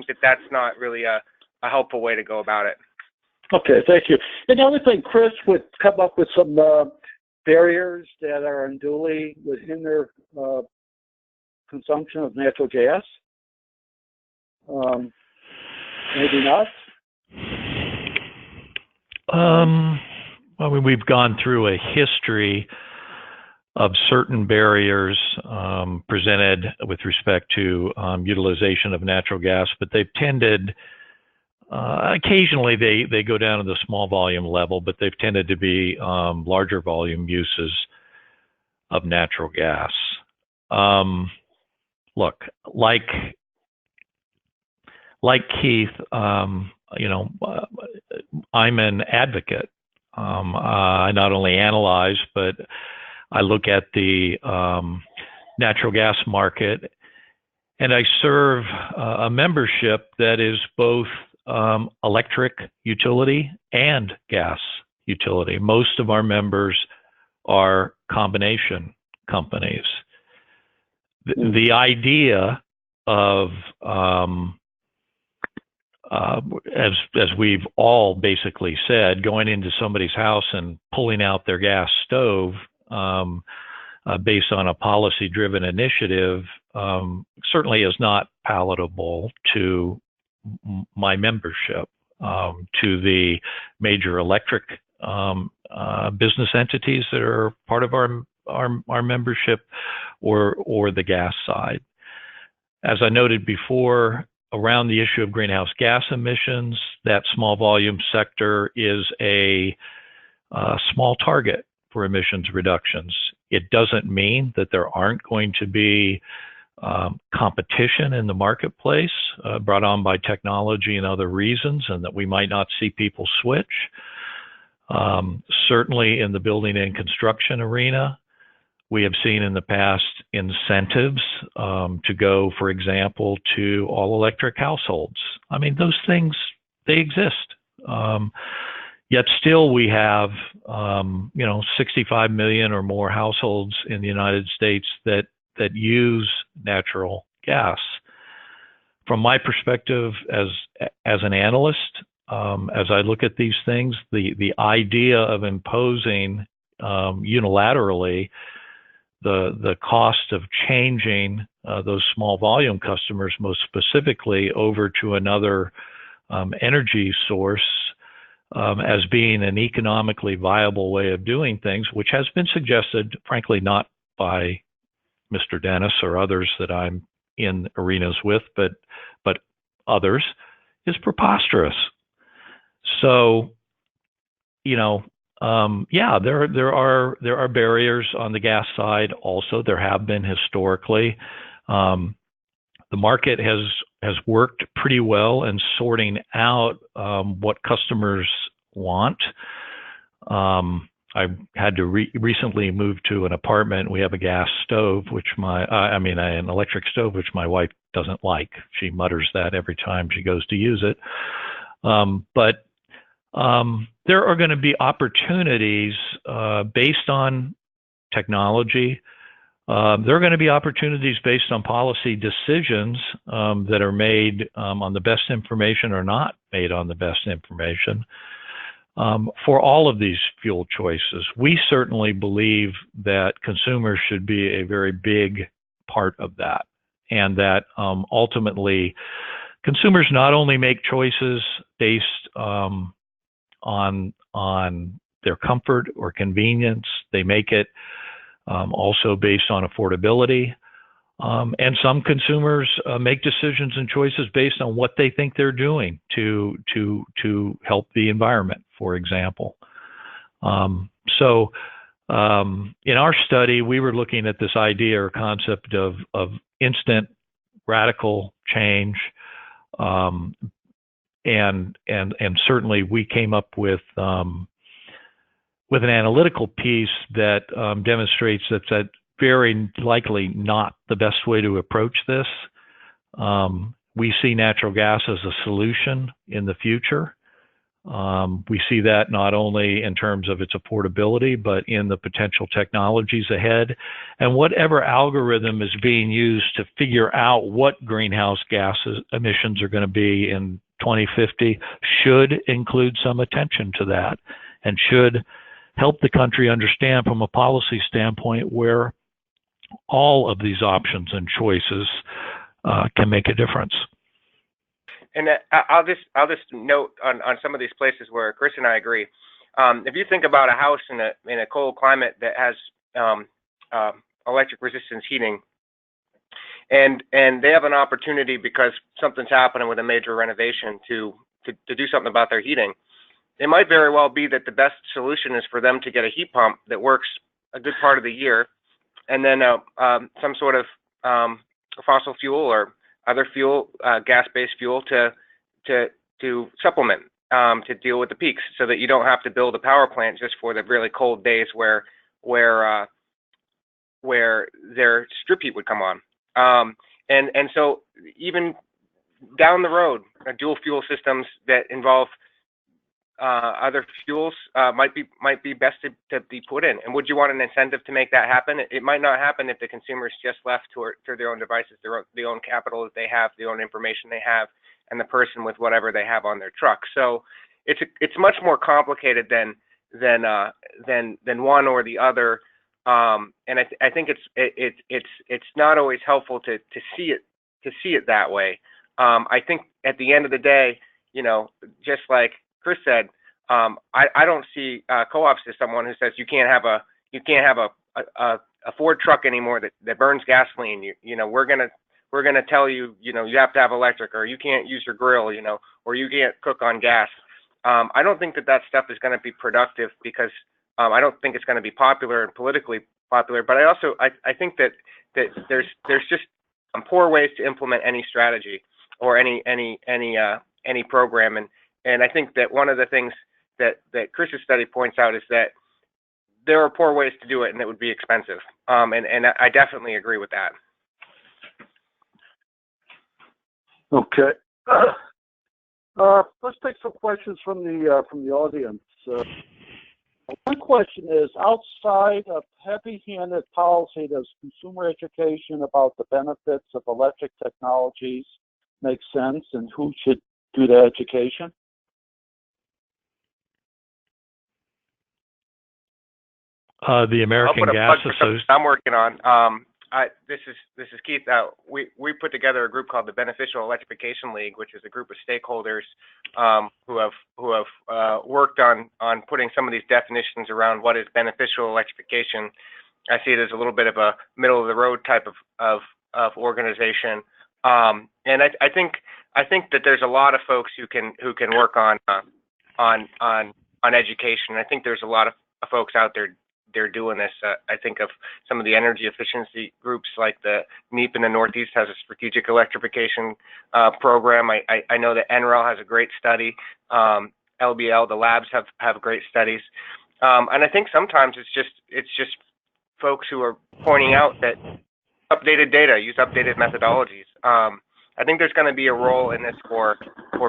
that that's not really a helpful way to go about it. Okay, thank you. And the other thing, Chris would come up with some barriers that are unduly within their consumption of natural gas. Maybe not. Well, we've gone through a history of certain barriers presented with respect to utilization of natural gas, but they've tended, occasionally they go down to the small volume level, but they've tended to be larger volume uses of natural gas. Look, like Keith, I'm an advocate. I not only analyze, but I look at the natural gas market, and I serve a membership that is both electric utility and gas utility. Most of our members are combination companies. The idea of, as we've all basically said, going into somebody's house and pulling out their gas stove based on a policy-driven initiative certainly is not palatable to my membership, to the major electric business entities that are part of our membership, or the gas side. As I noted before, around the issue of greenhouse gas emissions, that small volume sector is a small target for emissions reductions. It doesn't mean that there aren't going to be competition in the marketplace brought on by technology and other reasons, and that we might not see people switch. Certainly in the building and construction arena, we have seen in the past incentives to go, for example, to all electric households. I mean, those things, they exist. Yet still we have, 65 million or more households in the United States that use natural gas. From my perspective as an analyst, as I look at these things, the idea of imposing unilaterally the cost of changing those small volume customers, most specifically over to another energy source, as being an economically viable way of doing things, which has been suggested, frankly, not by Mr. Dennis or others that I'm in arenas with, but others, is preposterous. So yeah, there are barriers on the gas side. Also, there have been historically. The market has worked pretty well in sorting out what customers want. I had to recently move to an apartment. We have a gas stove, which an electric stove, which my wife doesn't like. She mutters that every time she goes to use it. But there are going to be opportunities based on technology. There are going to be opportunities based on policy decisions that are made on the best information or not made on the best information. For all of these fuel choices, we certainly believe that consumers should be a very big part of that, and that ultimately consumers not only make choices based on their comfort or convenience, they make it also based on affordability. And some consumers make decisions and choices based on what they think they're doing to help the environment, for example. So in our study, we were looking at this idea or concept of instant radical change. And certainly we came up with an analytical piece that demonstrates that very likely not the best way to approach this. We see natural gas as a solution in the future. We see that not only in terms of its affordability, but in the potential technologies ahead. And whatever algorithm is being used to figure out what greenhouse gas emissions are going to be in 2050 should include some attention to that, and should help the country understand from a policy standpoint where all of these options and choices can make a difference. And I'll just note on some of these places where Chris and I agree. If you think about a house in a cold climate that has electric resistance heating, and they have an opportunity because something's happening with a major renovation to do something about their heating, it might very well be that the best solution is for them to get a heat pump that works a good part of the year, and then some sort of fossil fuel or other fuel, gas-based fuel to supplement, to deal with the peaks, so that you don't have to build a power plant just for the really cold days where their strip heat would come on. And so even down the road, dual fuel systems that involve other fuels might be best to be put in. And would you want an incentive to make that happen? It might not happen if the consumer's just left to their own devices, their own capital that they have, their own information they have, and the person with whatever they have on their truck. So it's much more complicated than one or the other. And I think it's not always helpful to see it that way. I think at the end of the day, just like Chris said, I don't see co-ops as someone who says you can't have a Ford truck anymore that burns gasoline. We're gonna tell you you have to have electric, or you can't use your grill, or you can't cook on gas. I don't think that stuff is going to be productive, because I don't think it's going to be popular and politically popular. But I think that there's just poor ways to implement any strategy or any program, and I think that one of the things that Chris's study points out is that there are poor ways to do it, and it would be expensive. And I definitely agree with that. Okay. Let's take some questions from the audience. One question is, outside of heavy-handed policy, does consumer education about the benefits of electric technologies make sense, and who should do the education? The American Gas Association. I'm working on. This is Keith. We put together a group called the Beneficial Electrification League, which is a group of stakeholders who have worked on putting some of these definitions around what is beneficial electrification. I see it as a little bit of a middle of the road type of organization, and I think that there's a lot of folks who can work on education. I think there's a lot of folks out there they're doing this. I think of some of the energy efficiency groups like the NEEP in the Northeast has a strategic electrification program. I know that NRRI has a great study. LBL, the labs have great studies. And I think sometimes it's just folks who are pointing out that updated data, use updated methodologies. I think there's going to be a role in this for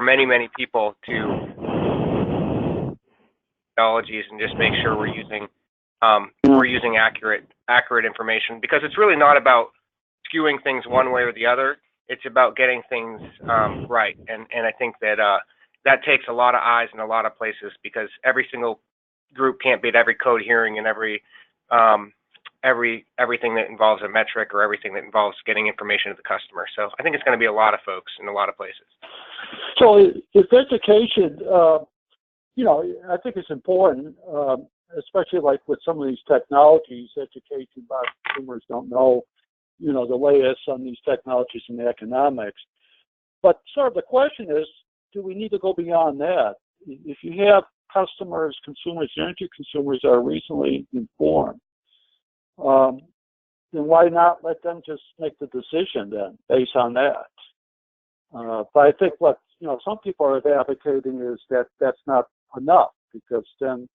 many people to methodologies and just make sure we're using accurate information, because it's really not about skewing things one way or the other. It's about getting things right, and I think that that takes a lot of eyes in a lot of places, because every single group can't beat every code hearing and everything that involves a metric or everything that involves getting information to the customer. So I think it's going to be a lot of folks in a lot of places. So if education, I think it's important, especially like with some of these technologies, education by consumers don't know, the latest on these technologies and the economics. But sort of the question is, do we need to go beyond that? If you have customers, consumers, energy consumers that are reasonably informed, then why not let them just make the decision then based on that? But I think what some people are advocating is that that's not enough, because then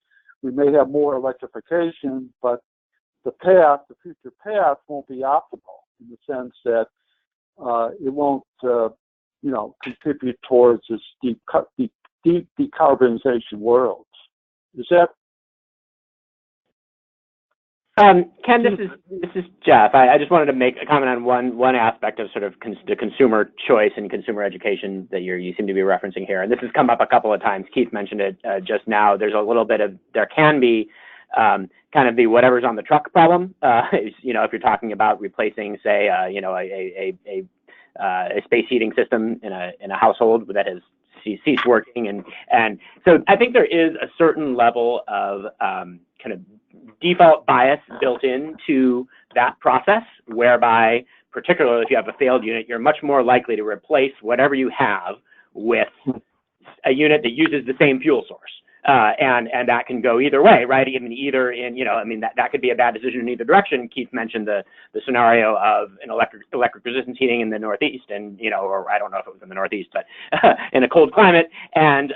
we may have more electrification, but the future path won't be optimal in the sense that it won't, contribute towards this deep decarbonization world. Is that? Ken, this is Jeff. I just wanted to make a comment on one aspect of sort of the consumer choice and consumer education that you seem to be referencing here. And this has come up a couple of times. Keith mentioned it just now. There's a little bit of, there can be kind of the whatever's on the truck problem. If you're talking about replacing, say, a space heating system in a household that has ceased working, and so I think there is a certain level of kind of default bias built into that process, whereby, particularly if you have a failed unit, you're much more likely to replace whatever you have with a unit that uses the same fuel source. And that can go either way, right? I mean, that could be a bad decision in either direction. Keith mentioned the scenario of an electric resistance heating in the Northeast, and or I don't know if it was in the Northeast, but in a cold climate, and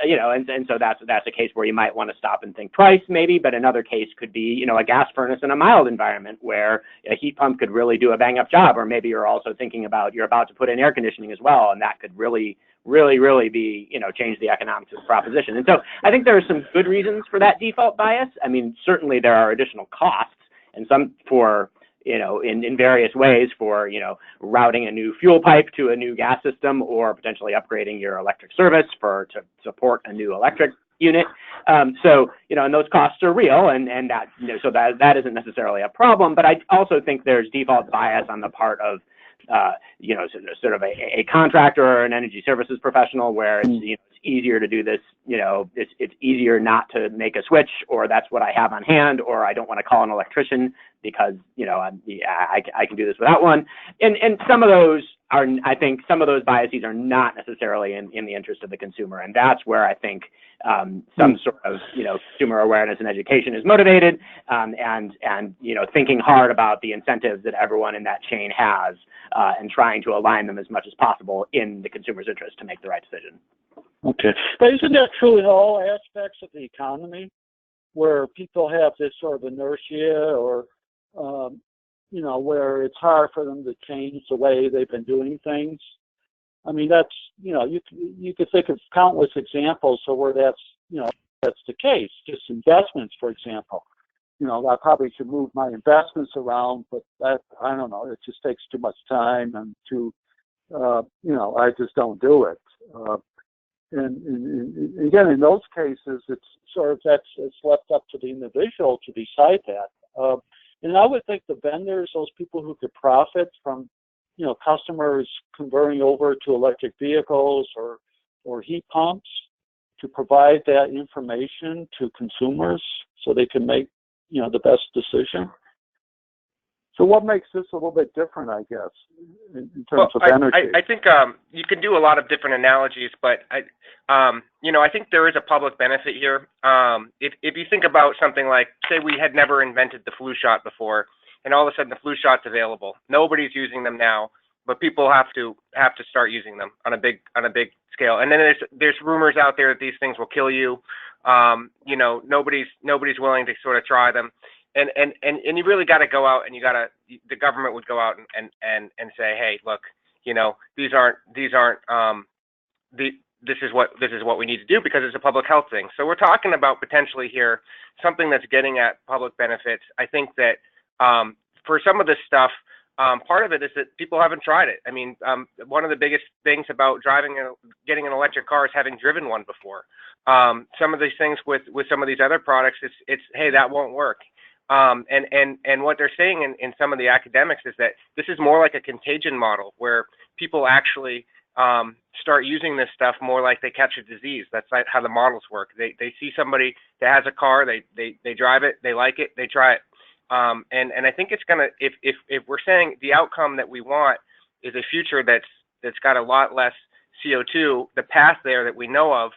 so that's a case where you might want to stop and think twice, maybe. But another case could be a gas furnace in a mild environment where a heat pump could really do a bang up job, or maybe you're also thinking about you're about to put in air conditioning as well, and that could really be, change the economics of the proposition. And so I think there are some good reasons for that default bias. I mean, certainly there are additional costs, and some for, in various ways for, routing a new fuel pipe to a new gas system, or potentially upgrading your electric service to support a new electric unit. And those costs are real, and that, so that isn't necessarily a problem. But I also think there's default bias on the part of sort of a contractor or an energy services professional, where it's easier to do this. It's easier not to make a switch, or that's what I have on hand, or I don't want to call an electrician because I can do this without one. And some of those are, I think, some of those biases are not necessarily in the interest of the consumer, and that's where I think some sort of consumer awareness and education is motivated, and thinking hard about the incentives that everyone in that chain has, and trying to align them as much as possible in the consumer's interest to make the right decision. Okay, but isn't that true in all aspects of the economy, where people have this sort of inertia, or where it's hard for them to change the way they've been doing things? I mean, that's, you could think of countless examples of where that's the case. Just investments, for example. I probably should move my investments around, but I don't know, it just takes too much time, and I just don't do it. And again, in those cases, it's sort of it's left up to the individual to decide that. And I would think the vendors, those people who could profit from, customers converting over to electric vehicles or heat pumps, to provide that information to consumers so they can make, the best decision. So what makes this a little bit different, I guess, in terms of energy? I think you can do a lot of different analogies, but I think there is a public benefit here. If you think about something like, say, we had never invented the flu shot before, and all of a sudden the flu shot's available. Nobody's using them now, but people have to start using them on a big scale. And then there's rumors out there that these things will kill you. Nobody's willing to sort of try them. And you really got to go out, and the government would go out and say, hey, look, this is what we need to do because it's a public health thing. So we're talking about potentially here something that's getting at public benefits. I think that for some of this stuff, part of it is that people haven't tried it. I mean, one of the biggest things about getting an electric car is having driven one before. Some of these things with some of these other products, it's hey, that won't work. And what they're saying in some of the academics is that this is more like a contagion model where people actually start using this stuff more like they catch a disease. That's how the models work. They see somebody that has a car, they drive it, they like it, they try it. And I think it's gonna, if we're saying the outcome that we want is a future that's got a lot less CO2, the path there that we know of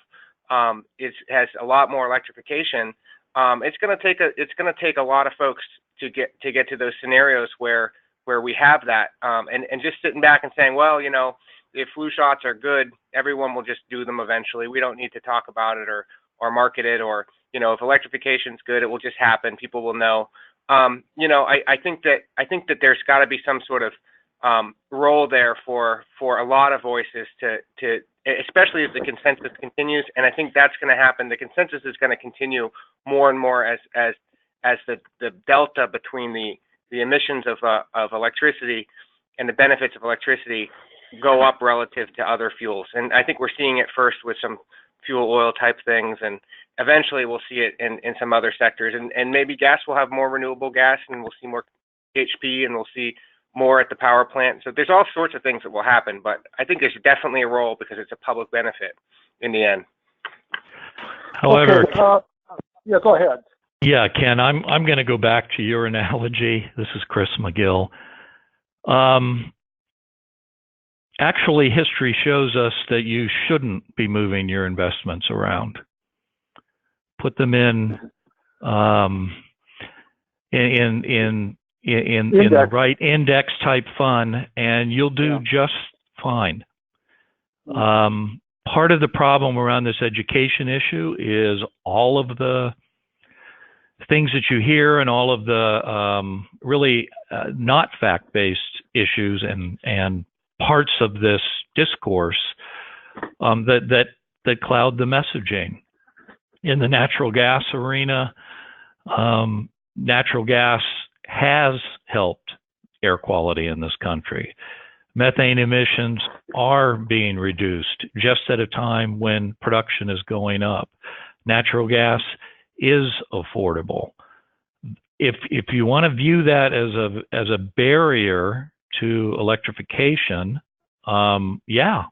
has a lot more electrification. It's going to take a lot of folks to get to those scenarios where we have that, and just sitting back and saying, well, if flu shots are good, everyone will just do them eventually. We don't need to talk about it or market it, or if electrification is good, it will just happen. People will know. I think that there's got to be some sort of role there for a lot of voices to especially as the consensus continues, and I think that's going to happen. The consensus is going to continue more and more as the delta between the emissions of electricity and the benefits of electricity go up relative to other fuels. And I think we're seeing it first with some fuel oil type things, and eventually we'll see it in some other sectors. And maybe gas will have more renewable gas, and we'll see more HP, and we'll see more at the power plant. So there's all sorts of things that will happen, but I think there's definitely a role because it's a public benefit in the end. However, yeah, go ahead. Yeah, Ken, I'm going to go back to your analogy. This is Chris McGill. Actually, history shows us that you shouldn't be moving your investments around. Put them in the right index type fund, and you'll do just fine. Part of the problem around this education issue is all of the things that you hear and all of the really not fact-based issues and parts of this discourse that cloud the messaging. In the natural gas arena, natural gas has helped air quality in this country. Methane emissions are being reduced just at a time when production is going up. Natural gas is affordable. If you want to view that as a barrier to electrification, yeah,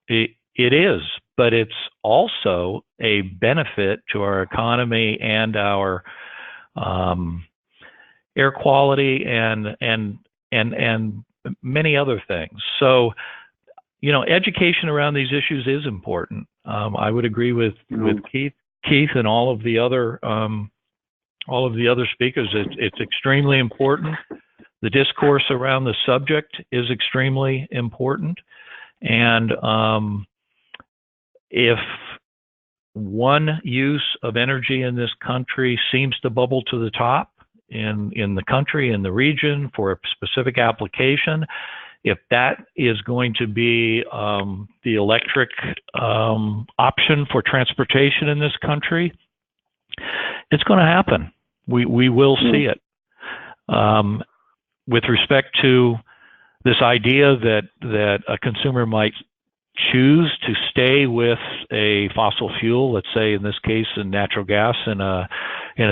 it is, but it's also a benefit to our economy and our air quality and many other things. So, education around these issues is important. I would agree with Keith and all of the other speakers. It's extremely important. The discourse around the subject is extremely important. And if one use of energy in this country seems to bubble to the top in the country, in the region, for a specific application, if that is going to be the electric option for transportation in this country, it's going to happen. We will see it. With respect to this idea that a consumer might choose to stay with a fossil fuel, let's say in this case in natural gas in a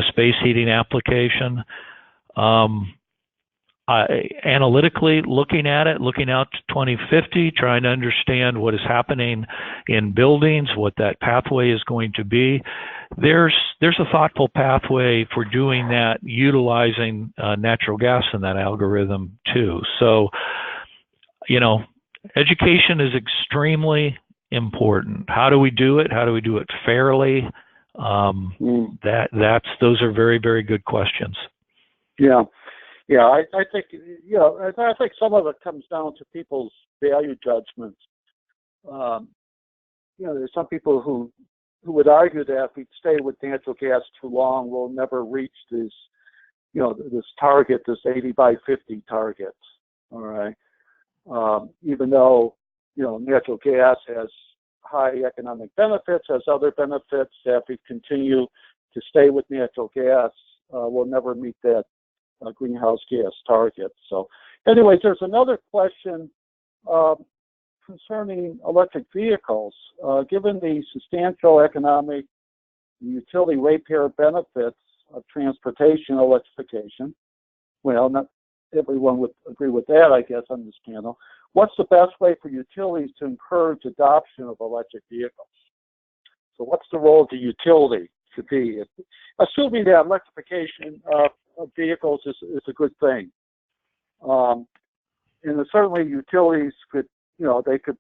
space heating application, analytically looking at it, looking out to 2050, trying to understand what is happening in buildings, what that pathway is going to be. There's a thoughtful pathway for doing that, utilizing natural gas in that algorithm too. So, education is extremely important. How do we do it? How do we do it fairly? Those are very, very good questions. Yeah. Yeah, I think I think some of it comes down to people's value judgments. There's some people who would argue that if we stay with natural gas too long, we'll never reach this target, this 80 by 50 target. All right, even though natural gas has high economic benefits, has other benefits that if we continue to stay with natural gas, we'll never meet that greenhouse gas target. So anyways, there's another question concerning electric vehicles. Given the substantial economic utility ratepayer benefits of transportation electrification, well, not everyone would agree with that, I guess, on this panel. What's the best way for utilities to encourage adoption of electric vehicles? So what's the role of the utility to be? Assuming that electrification of vehicles is a good thing. And certainly utilities could, they could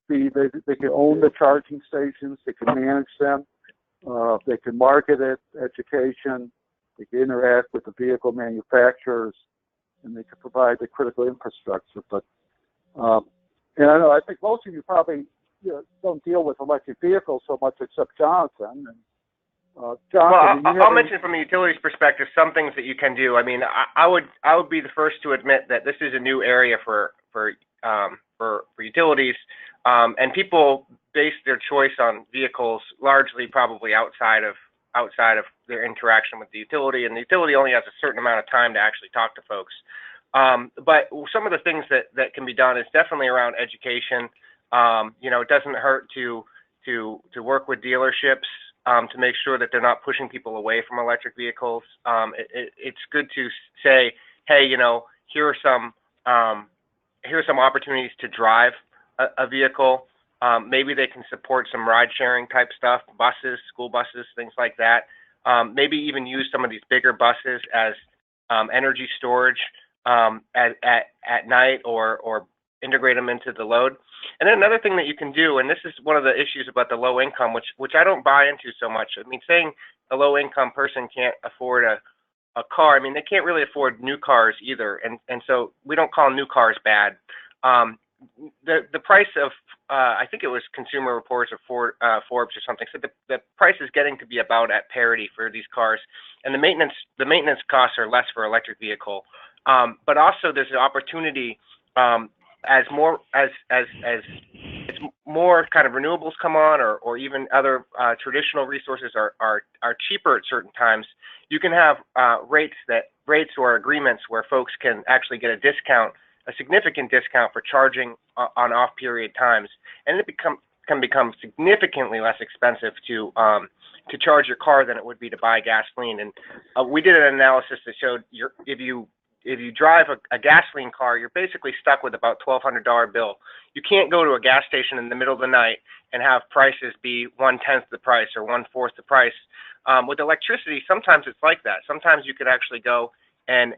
own the charging stations, they could manage them, they could market it, education, they could interact with the vehicle manufacturers, and they could provide the critical infrastructure. But, and I think most of you probably don't deal with electric vehicles so much except Jonathan. And, Jonathan, well, I'll mention from the utilities perspective some things that you can do. I mean, I would be the first to admit that this is a new area for utilities, and people base their choice on vehicles largely probably outside of their interaction with the utility, and the utility only has a certain amount of time to actually talk to folks. But some of the things that can be done is definitely around education. It doesn't hurt to work with dealerships. To make sure that they're not pushing people away from electric vehicles. It's good to say, hey, here are some opportunities to drive a vehicle. Maybe they can support some ride-sharing type stuff, buses, school buses, things like that. Maybe even use some of these bigger buses as energy storage at night or integrate them into the load. And then another thing that you can do, and this is one of the issues about the low income, which I don't buy into so much. I mean, saying a low income person can't afford a car, I mean, they can't really afford new cars either. And so we don't call new cars bad. The price of, I think it was Consumer Reports or Forbes or something, said the price is getting to be about at parity for these cars. And the maintenance costs are less for electric vehicle. But also there's an opportunity as more kind of renewables come on, or even other traditional resources are cheaper at certain times, you can have rates or agreements where folks can actually get a significant discount for charging on off-period times, and it can become significantly less expensive to charge your car than it would be to buy gasoline. And we did an analysis that showed if you drive a gasoline car, you're basically stuck with about $1,200 bill. You can't go to a gas station in the middle of the night and have prices be 1/10 the price or 1/4 the price. With electricity, sometimes it's like that. Sometimes you could actually go and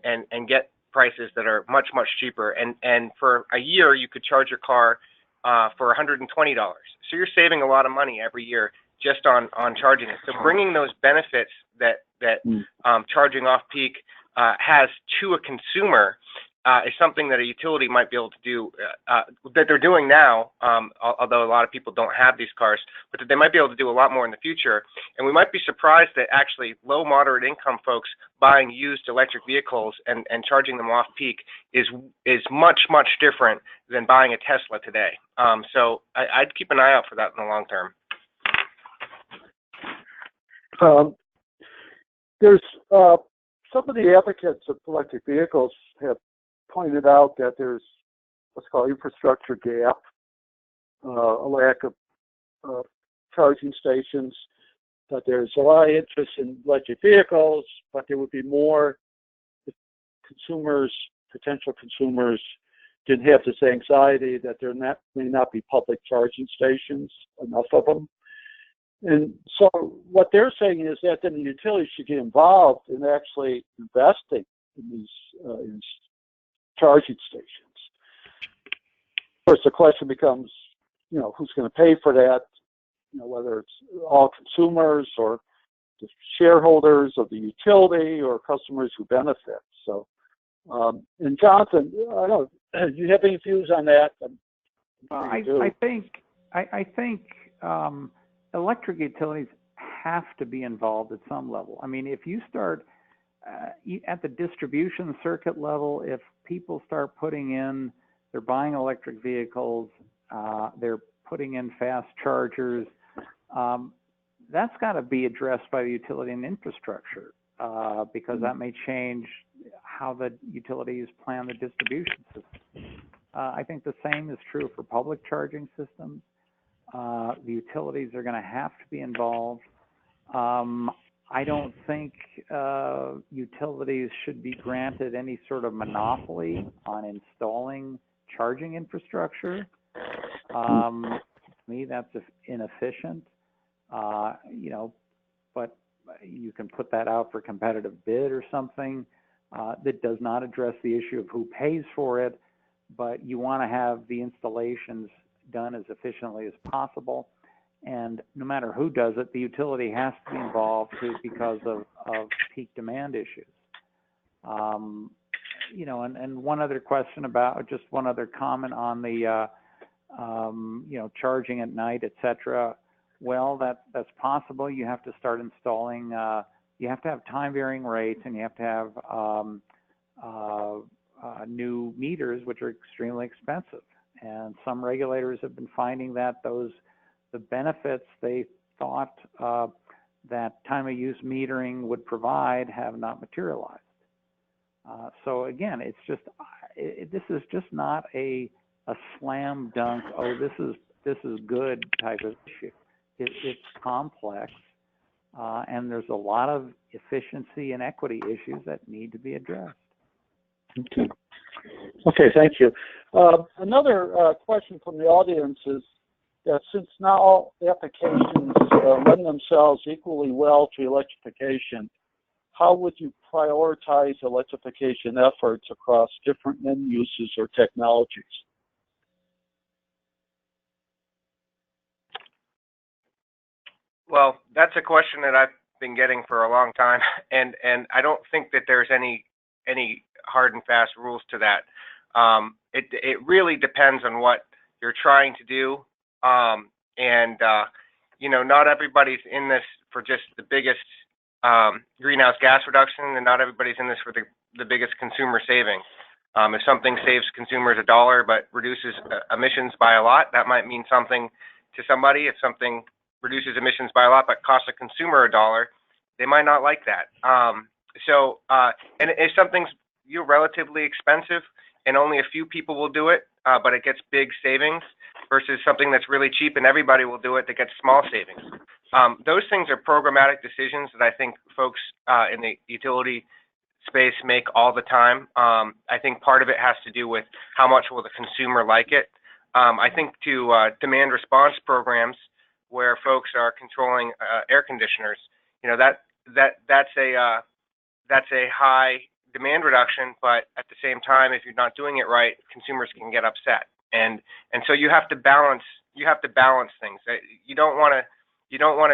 get prices that are much, much cheaper. And for a year, you could charge your car for $120. So you're saving a lot of money every year just on charging it. So bringing those benefits that charging off peak has to a consumer is something that a utility might be able to do, that they're doing now, although a lot of people don't have these cars, but that they might be able to do a lot more in the future. And we might be surprised that actually low, moderate income folks buying used electric vehicles and charging them off peak is much, much different than buying a Tesla today. So I'd keep an eye out for that in the long term. There's some of the advocates of electric vehicles have pointed out that there's what's called infrastructure gap, a lack of charging stations, that there's a lot of interest in electric vehicles, but there would be more if consumers potential consumers didn't have this anxiety that there may not be public charging stations, enough of them. And so what they're saying is that then the utilities should get involved in actually investing in these charging stations. Of course, the question becomes, who's going to pay for that? Whether it's all consumers or the shareholders of the utility or customers who benefit. So, and Jonathan, I don't know, do you have any views on that? I think electric utilities have to be involved at some level. I mean, if you start at the distribution circuit level, if people start they're buying electric vehicles, they're putting in fast chargers, that's got to be addressed by the utility and infrastructure, because that may change how the utilities plan the distribution system. I think the same is true for public charging systems. The utilities are going to have to be involved. I don't think utilities should be granted any sort of monopoly on installing charging infrastructure. To me, that's inefficient. But you can put that out for competitive bid or something that does not address the issue of who pays for it, but you want to have the installations done as efficiently as possible. And no matter who does it, the utility has to be involved because of peak demand issues. And one other question one other comment on the, charging at night, et cetera. Well, that's possible. You have to start installing, you have to have time varying rates, and you have to have new meters, which are extremely expensive. And some regulators have been finding that the benefits they thought that time of use metering would provide have not materialized. So again, it's just this is just not a slam dunk. Oh, this is good type of issue. It's complex, and there's a lot of efficiency and equity issues that need to be addressed. Okay, thank you. Another question from the audience is that since not all applications lend themselves equally well to electrification, how would you prioritize electrification efforts across different end uses or technologies? Well, that's a question that I've been getting for a long time, and I don't think that there's any hard and fast rules to that. It really depends on what you're trying to do, not everybody's in this for just the biggest greenhouse gas reduction, and not everybody's in this for the biggest consumer savings. If something saves consumers $1 but reduces emissions by a lot, that might mean something to somebody. If something reduces emissions by a lot but costs a consumer $1, they might not like that. And if something's relatively expensive and only a few people will do it, but it gets big savings, versus something that's really cheap and everybody will do it that gets small savings. Those things are programmatic decisions that I think folks in the utility space make all the time. I think part of it has to do with how much will the consumer like it. I think to demand response programs where folks are controlling air conditioners, that's a high demand reduction, but at the same time, if you're not doing it right, consumers can get upset. And so you have to balance things. You don't want to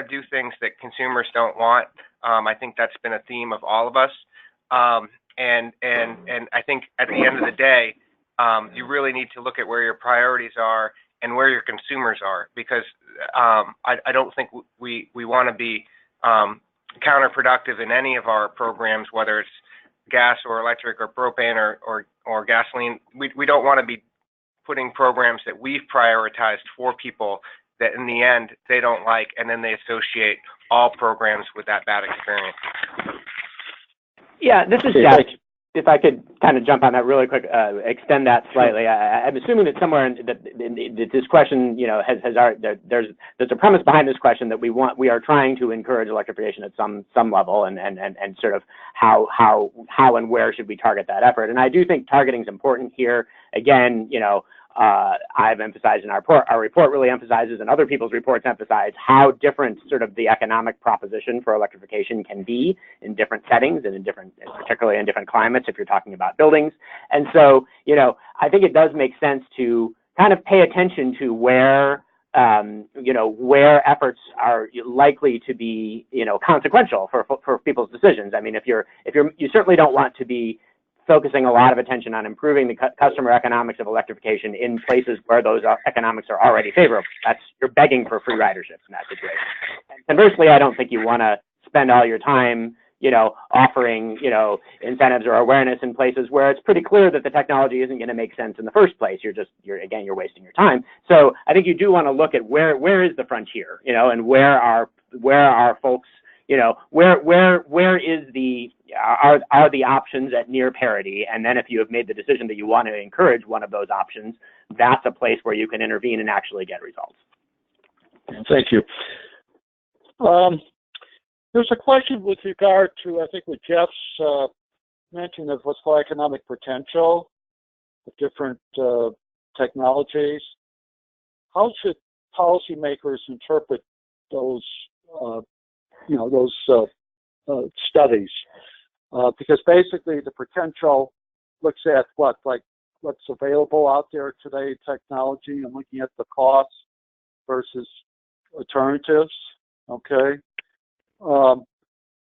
do things that consumers don't want. I think that's been a theme of all of us. And I think at the end of the day, you really need to look at where your priorities are and where your consumers are, because I don't think we want to be counterproductive in any of our programs, whether it's gas or electric or propane or gasoline. We don't want to be putting programs that we've prioritized for people that in the end they don't like, and then they associate all programs with that bad experience. Yeah, this is Jeff. if I could kind of jump on that really quick, extend that slightly. I'm assuming that somewhere in this question, has there's a premise behind this question that we are trying to encourage electrification at some level, and sort of how and where should we target that effort. And I do think targeting is important here. Again, I've emphasized in our report really emphasizes, and other people's reports emphasize, how different sort of the economic proposition for electrification can be in different settings and particularly in different climates if you're talking about buildings. And so, I think it does make sense to kind of pay attention to where where efforts are likely to be, consequential for people's decisions. I mean, you certainly don't want to be focusing a lot of attention on improving the customer economics of electrification in places where those economics are already favorable. You're begging for free ridership in that situation. And conversely, I don't think you want to spend all your time, offering, incentives or awareness in places where it's pretty clear that the technology isn't going to make sense in the first place. You're wasting your time. So I think you do want to look at where is the frontier, and where are folks, where is are the options at near parity? And then if you have made the decision that you want to encourage one of those options, that's a place where you can intervene and actually get results. Thank you. There's a question with regard to, I think, what Jeff's mentioned of what's called economic potential of different technologies. How should policymakers interpret those, studies? Because basically the potential looks at what's available out there today, technology, and looking at the costs versus alternatives. Okay.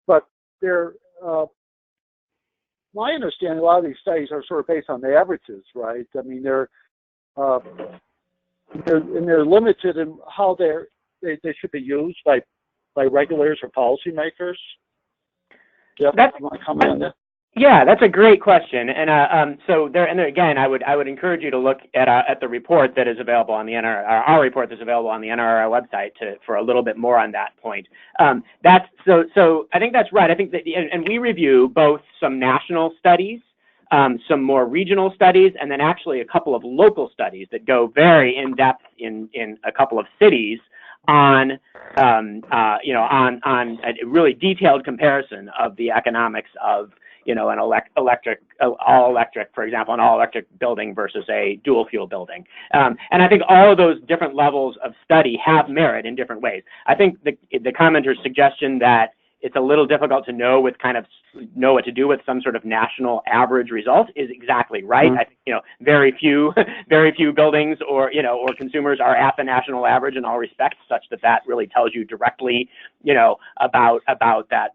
But my understanding, a lot of these studies are sort of based on the averages, right? I mean, they're limited in how they should be used by regulators or policymakers. Jeff, you want to comment on that? Yeah, that's a great question, and so there. And again, I would encourage you to look at the report that is available on the our report that's available on the NRRI website for a little bit more on that point. That's so. I think that's right. I think that, and we review both some national studies, some more regional studies, and then actually a couple of local studies that go very in depth in a couple of cities on a really detailed comparison of the economics of an all electric, for example, an all electric building versus a dual fuel building. And I think all of those different levels of study have merit in different ways. I think the commenter's suggestion that it's a little difficult to know what to do with some sort of national average result is exactly right. Mm-hmm. I think, very few buildings or consumers are at the national average in all respects, such that really tells you directly, about that,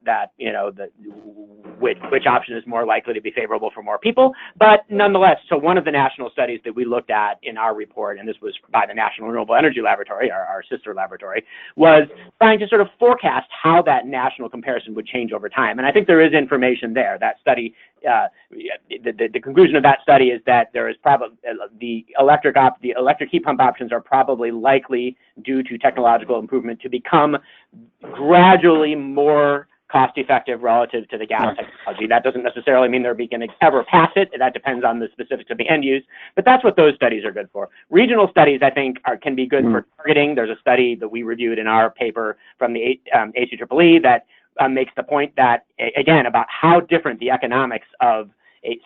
which option is more likely to be favorable for more people. But nonetheless, so one of the national studies that we looked at in our report, and this was by the National Renewable Energy Laboratory, our sister laboratory, was trying to sort of forecast how that national comparison would change over time. And I think there is information there. That study, the conclusion of that study is that there is probably the electric heat pump options are probably likely, due to technological improvement, to become gradually more cost-effective relative to the gas technology. That doesn't necessarily mean they're going to ever pass it. That depends on the specifics of the end use, but that's what those studies are good for. Regional studies, I think, can be good for targeting. There's a study that we reviewed in our paper from the ACEEE that makes the point that, again, about how different the economics of,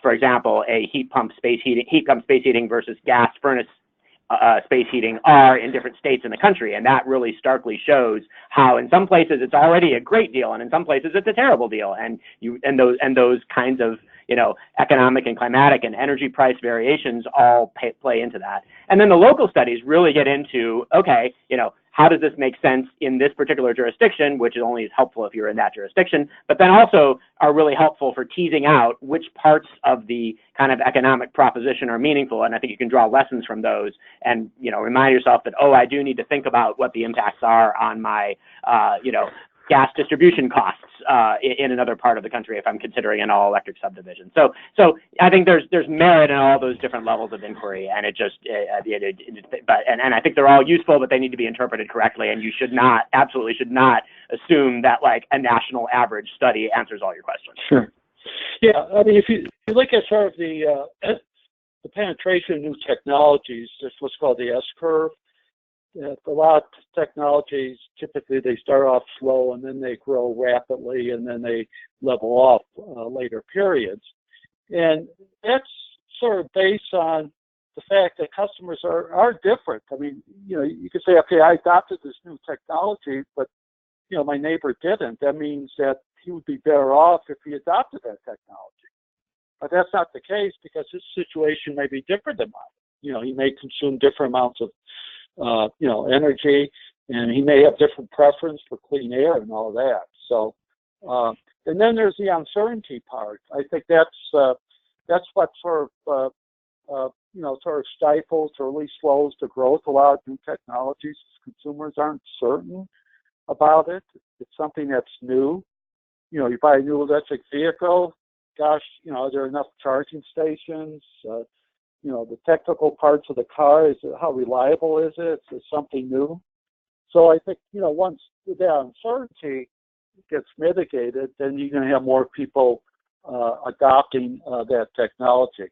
for example, a heat pump space heating versus gas furnace space heating are in different states in the country. And that really starkly shows how in some places it's already a great deal, and in some places it's a terrible deal. And those kinds of, economic and climatic and energy price variations all play into that. And then the local studies really get into, okay, how does this make sense in this particular jurisdiction, which is only helpful if you're in that jurisdiction, but then also are really helpful for teasing out which parts of the kind of economic proposition are meaningful. And I think you can draw lessons from those and, remind yourself that, I do need to think about what the impacts are on my, gas distribution costs in another part of the country if I'm considering an all-electric subdivision. So I think there's merit in all those different levels of inquiry, and and I think they're all useful, but they need to be interpreted correctly, and you absolutely should not assume that like a national average study answers all your questions. Sure. Yeah, I mean, if you look at sort of the penetration of new technologies, there's what's called the S-curve. A lot of technologies, typically they start off slow and then they grow rapidly and then they level off later periods. And that's sort of based on the fact that customers are different. I mean, you could say, okay, I adopted this new technology, but, my neighbor didn't. That means that he would be better off if he adopted that technology. But that's not the case because his situation may be different than mine. He may consume different amounts of energy, and he may have different preference for clean air and all of that. So, and then there's the uncertainty part. I think that's what sort of stifles or at least slows the growth of a lot of new technologies. Consumers aren't certain about it. It's something that's new. You buy a new electric vehicle. Gosh, are there enough charging stations? The technical parts of the car, how reliable is it? Is something new? So I think, once that uncertainty gets mitigated, then you're going to have more people adopting that technology.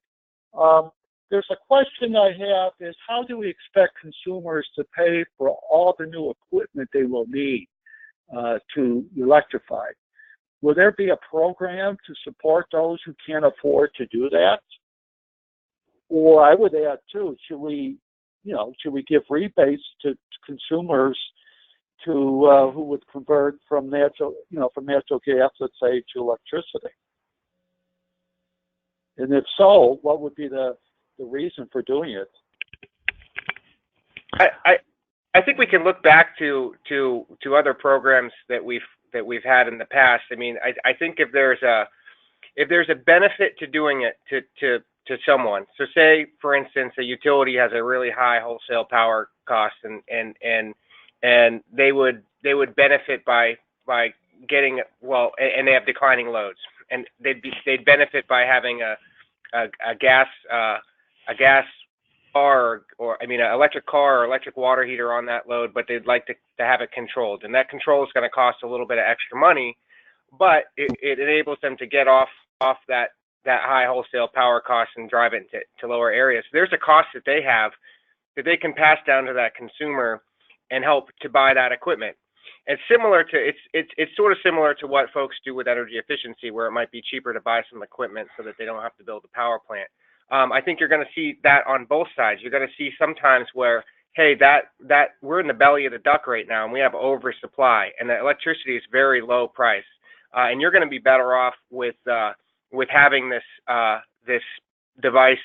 There's a question I have is, how do we expect consumers to pay for all the new equipment they will need to electrify? Will there be a program to support those who can't afford to do that? Or I would add too, should we give rebates to consumers who would convert from natural gas, let's say, to electricity? And if so, what would be the reason for doing it? I think we can look back to other programs that we've had in the past. I mean, I think if there's a benefit to doing it to someone. So say, for instance, a utility has a really high wholesale power cost and they would benefit by getting, and they have declining loads, and they'd benefit by having a gas car an electric car or electric water heater on that load, but they'd like to have it controlled. And that control is going to cost a little bit of extra money, but it enables them to get off that high wholesale power cost and drive it to lower areas. So there's a cost that they have that they can pass down to that consumer and help to buy that equipment. It's sort of similar to what folks do with energy efficiency, where it might be cheaper to buy some equipment so that they don't have to build a power plant. I think you're going to see that on both sides. You're going to see sometimes where, hey, that we're in the belly of the duck right now and we have oversupply, and the electricity is very low price, and you're going to be better off with having this device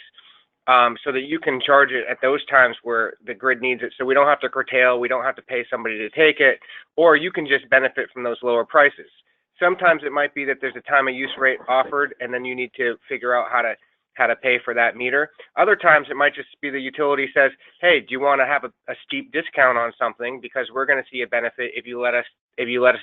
so that you can charge it at those times where the grid needs it, so we don't have to curtail, we don't have to pay somebody to take it, or you can just benefit from those lower prices. Sometimes it might be that there's a time of use rate offered, and then you need to figure out how to pay for that meter. Other times it might just be the utility says, hey, do you want to have a steep discount on something, because we're going to see a benefit if you let us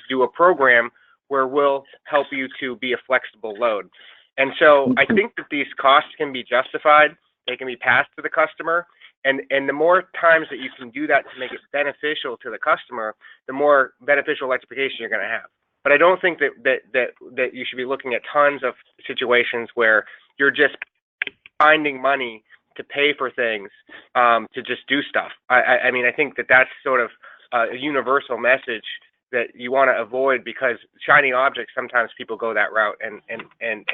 do a program where we'll help you to be a flexible load. And so I think that these costs can be justified. They can be passed to the customer. And the more times that you can do that to make it beneficial to the customer, the more beneficial electrification you're going to have. But I don't think that you should be looking at tons of situations where you're just finding money to pay for things to just do stuff. I mean, I think that's sort of a universal message that you want to avoid, because shiny objects, sometimes people go that route, and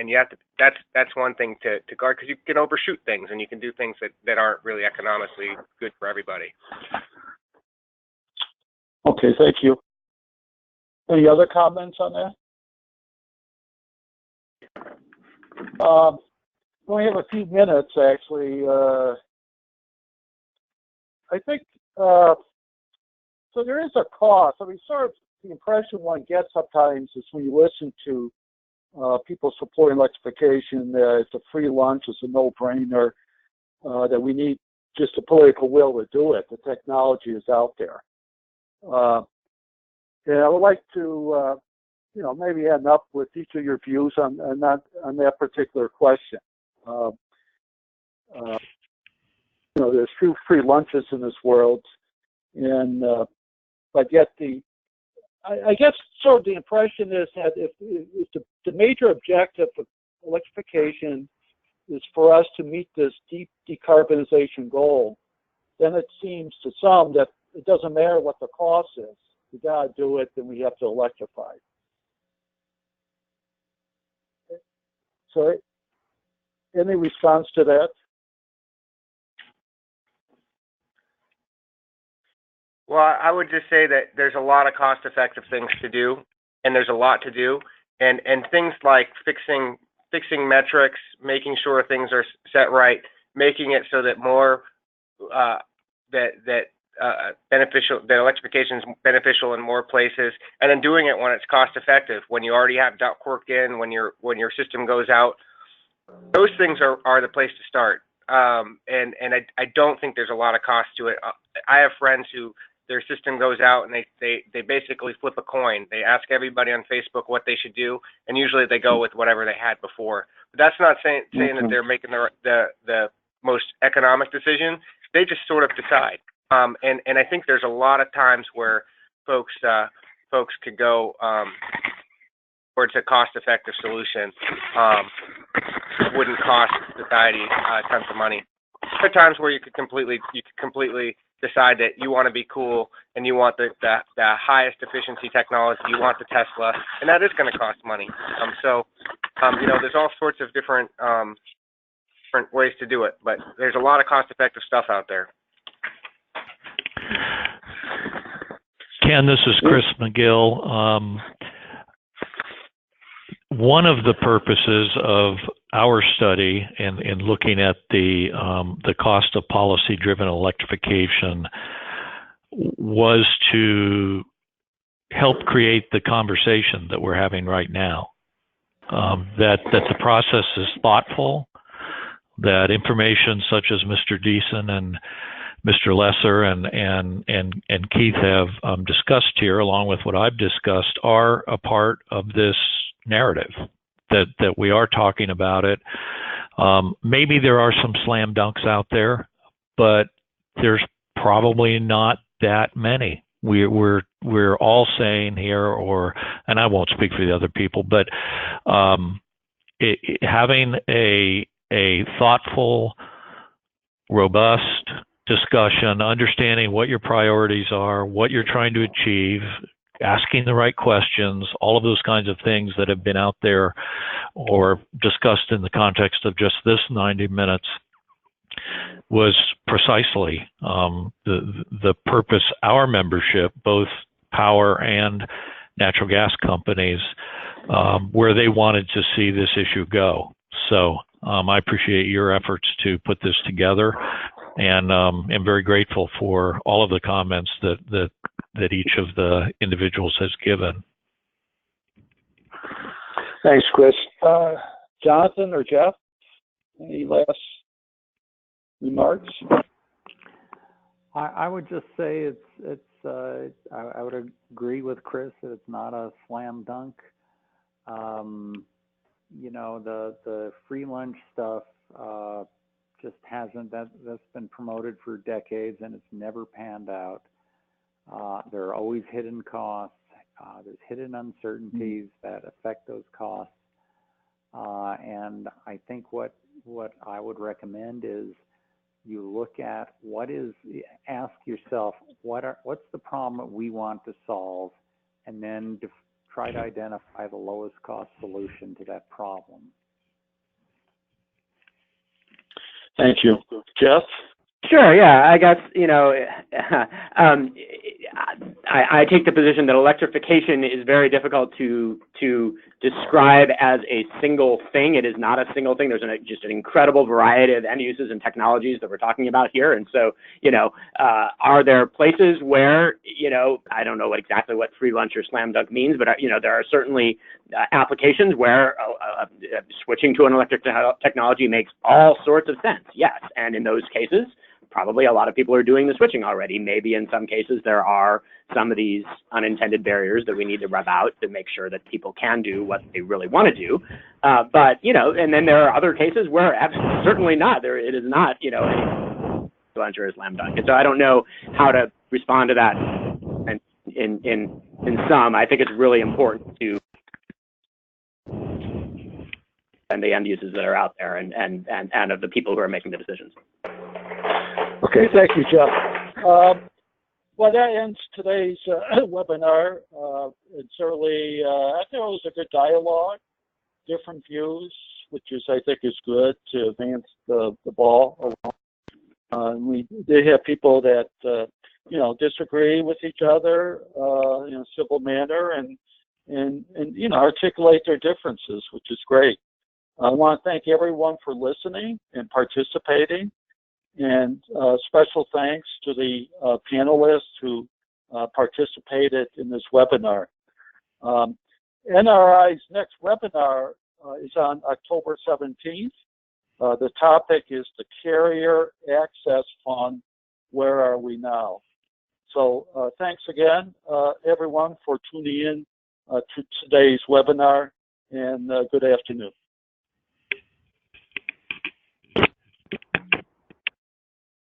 you have to, that's one thing to guard, because you can overshoot things and you can do things that aren't really economically good for everybody. Okay, thank you. Any other comments on that? We only have a few minutes, actually. I think, so there is a cost. I mean, sort of the impression one gets sometimes is when you listen to people supporting electrification, that it's a free lunch, it's a no-brainer, that we need just a political will to do it. The technology is out there. And I would like to, maybe end up with each of your views on that particular question. There's few free lunches in this world, and but yet I guess sort of the impression is that if the major objective of electrification is for us to meet this deep decarbonization goal, then it seems to some that it doesn't matter what the cost is. We got to do it, then we have to electrify. So, any response to that? Well, I would just say that there's a lot of cost-effective things to do, and there's a lot to do, and things like fixing metrics, making sure things are set right, making it so that more that electrification is beneficial in more places, and then doing it when it's cost-effective, when you already have ductwork in, when your system goes out. Those things are the place to start, and I don't think there's a lot of cost to it. I have friends who their system goes out and they basically flip a coin. They ask everybody on Facebook what they should do, and usually they go with whatever they had before. But that's not saying that they're making the most economic decision. They just sort of decide. And I think there's a lot of times where folks could go towards a cost-effective solution. Wouldn't cost society tons of money. There are times where you could completely decide that you want to be cool and you want the highest efficiency technology, you want the Tesla, and that is going to cost money. There's all sorts of different ways to do it, but there's a lot of cost-effective stuff out there. Ken, this is Chris McGill. One of the purposes of our study in looking at the cost of policy-driven electrification was to help create the conversation that we're having right now. That the process is thoughtful, that information such as Mr. Deason and Mr. Lesser and Keith have discussed here, along with what I've discussed, are a part of this narrative, that we are talking about it. Maybe there are some slam dunks out there, but there's probably not that many. We're all saying here, and I won't speak for the other people, but having a thoughtful, robust discussion, understanding what your priorities are, what you're trying to achieve, asking the right questions, all of those kinds of things that have been out there or discussed in the context of just this 90 minutes was precisely the purpose our membership, both power and natural gas companies, where they wanted to see this issue go. So I appreciate your efforts to put this together, and am very grateful for all of the comments that each of the individuals has given. Thanks, Chris. Jonathan or Jeff, any last remarks? I would just say I would agree with Chris that it's not a slam dunk. The free lunch stuff just hasn't, that's been promoted for decades and it's never panned out. There are always hidden costs. There's hidden uncertainties that affect those costs. And I think what I would recommend is you look at ask yourself, what's the problem that we want to solve, and then try to identify the lowest cost solution to that problem. Thank you. Jeff? Sure, yeah, I guess, I take the position that electrification is very difficult to describe as a single thing. It is not a single thing. There's just an incredible variety of end uses and technologies that we're talking about here. And so, are there places where, I don't know exactly what free lunch or slam dunk means, but, there are certainly applications where switching to an electric technology makes all sorts of sense, yes. And in those cases, probably a lot of people are doing the switching already. Maybe in some cases there are some of these unintended barriers that we need to rub out to make sure that people can do what they really want to do. But, and then there are other cases where absolutely, certainly not. It is not, a lunch or a slam dunk. And so I don't know how to respond to that. And in some, I think it's really important to and the end users that are out there and of the people who are making the decisions. Okay, thank you, Jeff. Well, that ends today's webinar. And certainly, I think it was a good dialogue, different views, which is, I think, is good to advance the ball along. We did have people that, disagree with each other in a civil manner and articulate their differences, which is great. I want to thank everyone for listening and participating. And special thanks to the panelists who participated in this webinar. NRI's next webinar is on October 17th. The topic is the Carrier Access Fund, Where Are We Now? So thanks again, everyone, for tuning in to today's webinar, and good afternoon.